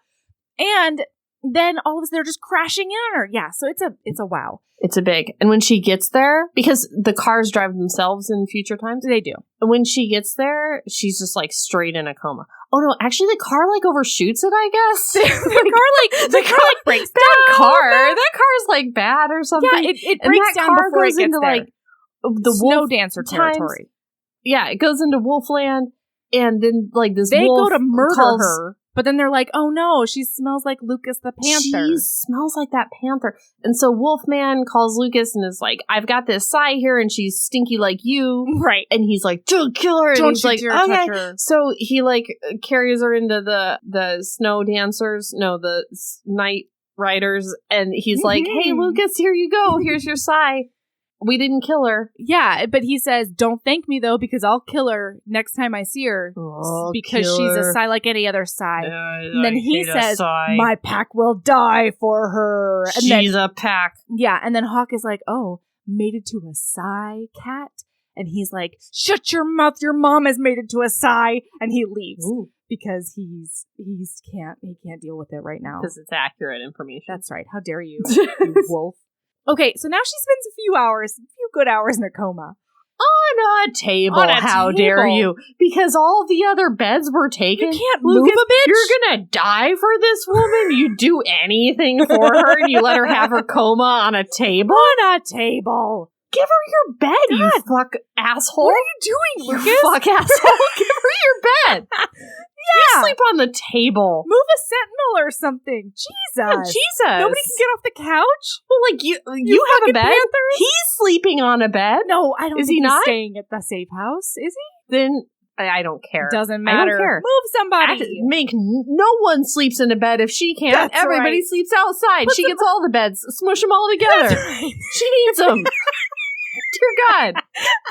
A: And then all of us, they're just crashing in on her. Yeah, so it's a wow.
B: It's a big. And when she gets there, because the cars drive themselves in future times.
A: They do.
B: And when she gets there, she's just like straight in a coma. Oh no, actually the car like overshoots it, I guess.
A: the car breaks down.
B: That car's like bad or something.
A: Yeah, it breaks down before it gets into there. Like
B: the
A: snow
B: wolf
A: dancer territory.
B: Times. Yeah, it goes into Wolfland, and then like this
A: they
B: wolf
A: go to murder her. But then they're like, oh no, she smells like Lucas the Panther.
B: She smells like that panther. And so Wolfman calls Lucas and is like, I've got this Sai here and she's stinky like you.
A: Right.
B: And he's like, don't kill her. And
A: don't
B: he's
A: you
B: like,
A: dare
B: okay.
A: touch her.
B: So he like carries her into the snow dancers. No, the night riders. And he's like, hey, Lucas, here you go. Here's your Sai. We didn't kill her.
A: Yeah, but he says, don't thank me, though, because I'll kill her next time I see her. Because she's a Sai like any other Sai. And then he says, my pack will die for her. And
B: she's a pack.
A: Yeah, and then Hawk is like, oh, mated to a Sai cat? And he's like, shut your mouth, your mom is mated to a Sai. And he leaves.
B: Ooh.
A: Because he can't deal with it right now.
B: Because it's accurate information.
A: That's right. How dare you, you wolf. Okay, so now she spends a few good hours in a coma.
B: On a table. How dare you? Because all the other beds were taken.
A: You can't move a bitch.
B: You're gonna die for this woman? You do anything for her and you let her have her coma on a table?
A: On a table.
B: Give her your bed, God. You fuck asshole.
A: What are you doing, Lucas?
B: You fuck asshole. Give her your bed. Yeah. You sleep on the table.
A: Move a sentinel or something. Jesus.
B: Oh, Jesus.
A: Nobody can get off the couch?
B: Well, like, you have a bed?
A: Panthers?
B: He's sleeping on a bed.
A: No, I don't
B: think
A: he's
B: not?
A: Staying at the safe house. Is he?
B: Then I don't care.
A: Doesn't matter.
B: I don't care.
A: Move somebody.
B: No one sleeps in a bed if she can't.
A: That's
B: Everybody
A: right.
B: sleeps outside. She gets all the beds. Smush them all together.
A: Right.
B: She needs them. Dear God.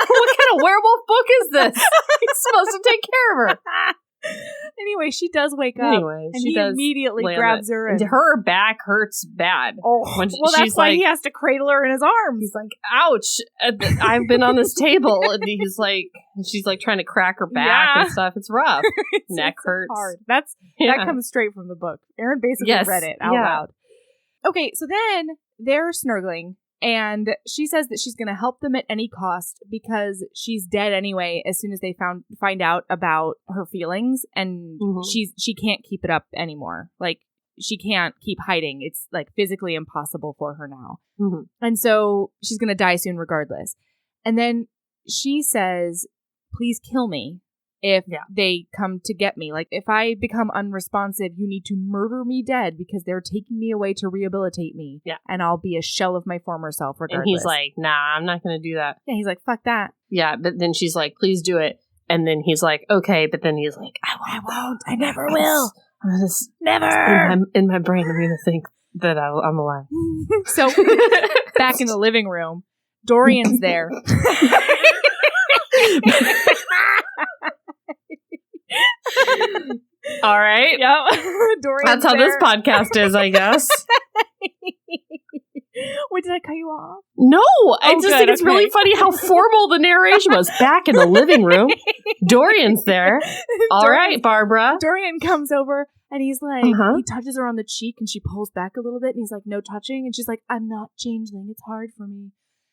B: What kind of werewolf book is this? He's supposed to take care of her.
A: Anyway, she does wake up. And he immediately grabs her. And
B: her back hurts bad.
A: Oh, well, that's why he has to cradle her in his arms.
B: He's like, ouch. I've been on this table. And she's like trying to crack her back and stuff. It's rough. Neck hurts.
A: Hard. That comes straight from the book. Erin basically read it out loud. Okay, so then they're snurgling. And she says that she's going to help them at any cost because she's dead anyway as soon as they find out about her feelings. And she can't keep it up anymore. Like, she can't keep hiding. It's, like, physically impossible for her now. Mm-hmm. And so she's going to die soon regardless. And then she says, please kill me if they come to get me. Like, if I become unresponsive, you need to murder me dead because they're taking me away to rehabilitate me. Yeah. And I'll be a shell of my former self regardless.
B: And he's like, nah, I'm not going to do that.
A: Yeah, he's like, fuck that.
B: Yeah, but then she's like, please do it. And then he's like, okay, but then he's like, I won't. I never will.
A: Never.
B: In my brain, I'm going to think that I'm alive.
A: So, back in the living room, Dorian's there.
B: All right.
A: Yep. Dorian's
B: That's how this podcast is, I guess.
A: Wait, did I cut you off?
B: No, I just think it's really funny how formal the narration was. Back in the living room, Dorian's there. All right, Barbara.
A: Dorian comes over and he's like, he touches her on the cheek and she pulls back a little bit and he's like, no touching. And she's like, I'm not changeling. It's hard for me.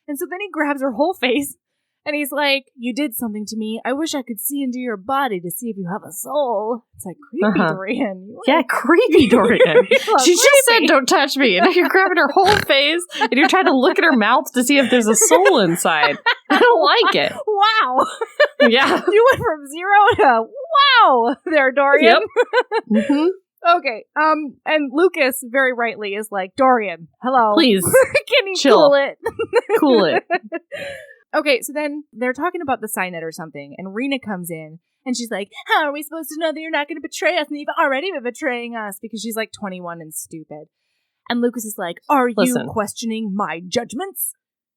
A: And so then he grabs her whole face. And he's like, you did something to me. I wish I could see into your body to see if you have a soul. It's like, creepy Dorian.
B: Yeah, creepy Dorian. She just said, don't touch me. And you're grabbing her whole face and you're trying to look at her mouth to see if there's a soul inside. I don't like it.
A: Wow.
B: Yeah.
A: You went from 0 to wow there, Dorian.
B: Yep. Mm-hmm.
A: Okay. And Lucas very rightly is like, Dorian, hello.
B: Please.
A: Can you
B: chill.
A: cool it?
B: Cool it.
A: Okay, so then they're talking about the signet or something, and Rena comes in, and she's like, how are we supposed to know that you're not going to betray us, and you've already been betraying us, because she's like 21 and stupid. And Lucas is like, are you questioning my judgments?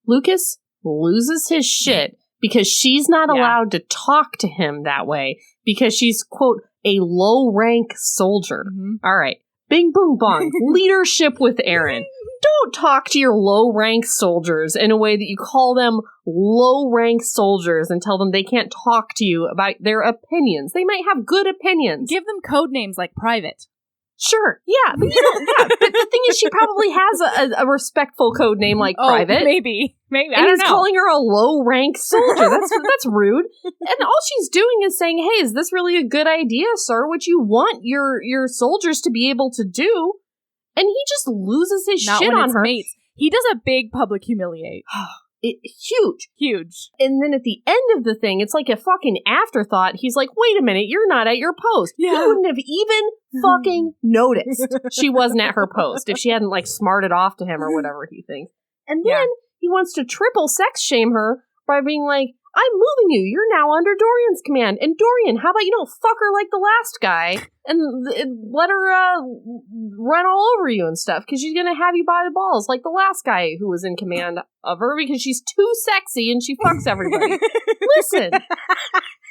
B: Lucas loses his shit because she's not allowed to talk to him that way, because she's, quote, a low-rank soldier. Mm-hmm. All right. Bing, boom, bong. Leadership with Erin. Don't talk to your low-rank soldiers in a way that you call them low-rank soldiers and tell them they can't talk to you about their opinions. They might have good opinions.
A: Give them code names like Private.
B: Sure, yeah. But, but the thing is, she probably has a respectful code name like Private.
A: Maybe.
B: And
A: I don't
B: he's
A: know.
B: calling her a low-rank soldier. That's rude. And all she's doing is saying, hey, is this really a good idea, sir? What you want your soldiers to be able to do? And he just loses his
A: Not
B: shit
A: when
B: on
A: it's
B: her.
A: mates. He does a big public humiliate.
B: Huge. And then at the end of the thing, it's like a fucking afterthought. He's like, wait a minute, you're not at your post.
A: Yeah.
B: He wouldn't have even fucking noticed she wasn't at her post if she hadn't like smarted off to him or whatever he thinks. And then he wants to triple sex shame her by being like, I'm moving you. You're now under Dorian's command. And Dorian, how about you don't fuck her like the last guy and let her run all over you and stuff, because she's going to have you by the balls like the last guy who was in command of her, because she's too sexy and she fucks everybody. Listen.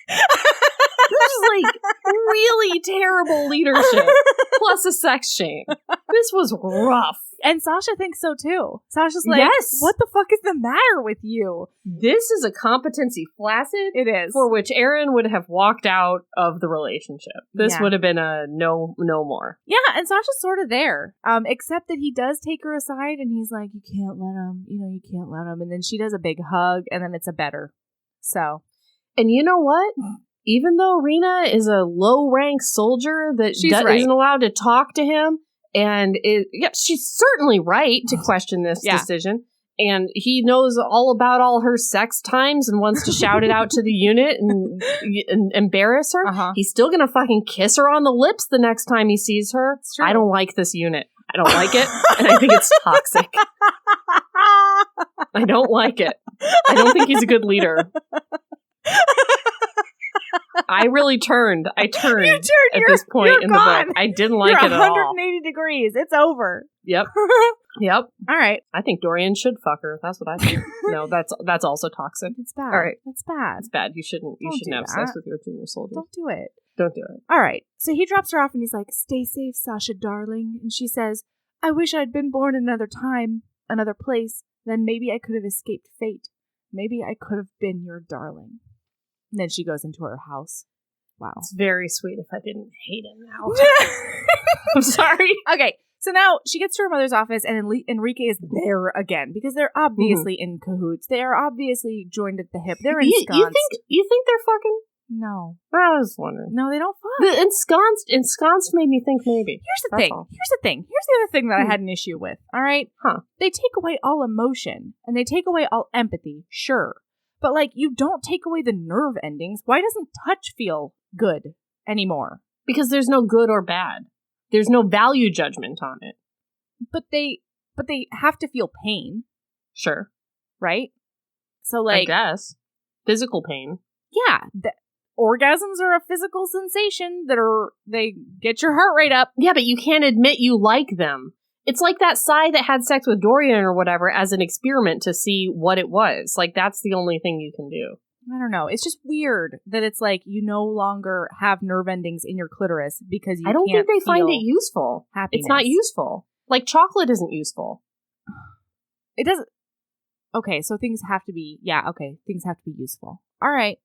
B: This is like really terrible leadership plus a sex shame. This was rough.
A: And Sasha thinks so too. Sasha's like,
B: yes.
A: What the fuck is the matter with you?
B: This is a competency flaccid.
A: It is.
B: For which Aaron would have walked out of the relationship. This would have been a no more.
A: Yeah, and Sasha's sort of there. Except that he does take her aside and he's like, you can't let him. You can't let him. And then she does a big hug and then it's a better. So.
B: And you know what? Even though Rena is a low-rank soldier that isn't allowed to talk to him, and she's certainly right to question this decision. And he knows all about all her sex times and wants to shout it out to the unit and embarrass her. Uh-huh. He's still going to fucking kiss her on the lips the next time he sees her. I don't like this unit. I don't like it. And I think it's toxic. I don't like it. I don't think he's a good leader. I really turned. I turned at this point in the book. I didn't like it at all.
A: 180 degrees. It's over.
B: Yep. All
A: right.
B: I think Dorian should fuck her. That's what I think. No, that's also toxic.
A: It's bad.
B: All right.
A: It's bad.
B: It's bad. You shouldn't have sex with your junior soldier.
A: Don't do it.
B: Don't do it.
A: All right. So he drops her off and he's like, stay safe, Sasha, darling. And she says, I wish I'd been born another time, another place. Then maybe I could have escaped fate. Maybe I could have been your darling. And then she goes into her house. Wow.
B: It's very sweet if I didn't hate him now. I'm sorry.
A: Okay. So now she gets to her mother's office and Enrique is there again because they're obviously in cahoots. They are obviously joined at the hip. They're ensconced.
B: You think they're fucking?
A: No.
B: I was wondering.
A: No, they don't fuck.
B: The ensconced made me think maybe.
A: Here's the thing. Here's the other thing that I had an issue with. All right? They take away all emotion and they take away all empathy. Sure. But, like, you don't take away the nerve endings. Why doesn't touch feel good anymore?
B: Because there's no good or bad. There's no value judgment on it.
A: But they have to feel pain.
B: Sure.
A: Right? So, like...
B: I guess. Physical pain.
A: Yeah. Orgasms are a physical sensation they get your heart rate up.
B: Yeah, but you can't admit you like them. It's like that Sai that had sex with Dorian or whatever as an experiment to see what it was. Like, that's the only thing you can do.
A: I don't know. It's just weird that it's like you no longer have nerve endings in your clitoris because you can't. I don't think they find it
B: useful.
A: Happiness.
B: It's not useful. Like, chocolate isn't useful.
A: It doesn't. Okay, so things have to be. Yeah, okay. Things have to be useful. All right.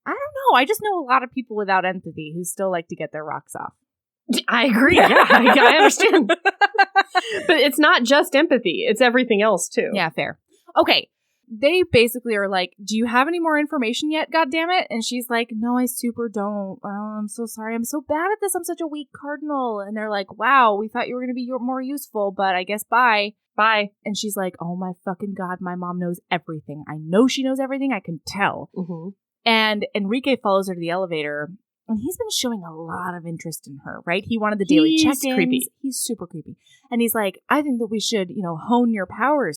A: I don't know. I just know a lot of people without empathy who still like to get their rocks off.
B: I agree. Yeah, I understand. But it's not just empathy. It's everything else, too.
A: Yeah, fair. Okay. They basically are like, do you have any more information yet, goddammit? And she's like, no, I super don't. Oh, I'm so sorry. I'm so bad at this. I'm such a weak cardinal. And they're like, wow, we thought you were going to be more useful, but I guess bye.
B: Bye.
A: And she's like, oh my fucking God, my mom knows everything. I know she knows everything. I can tell.
B: Mm-hmm.
A: And Enrique follows her to the elevator. And he's been showing a lot of interest in her, right? He wanted the daily check-ins.
B: Creepy.
A: He's super creepy. And he's like, I think that we should, hone your powers,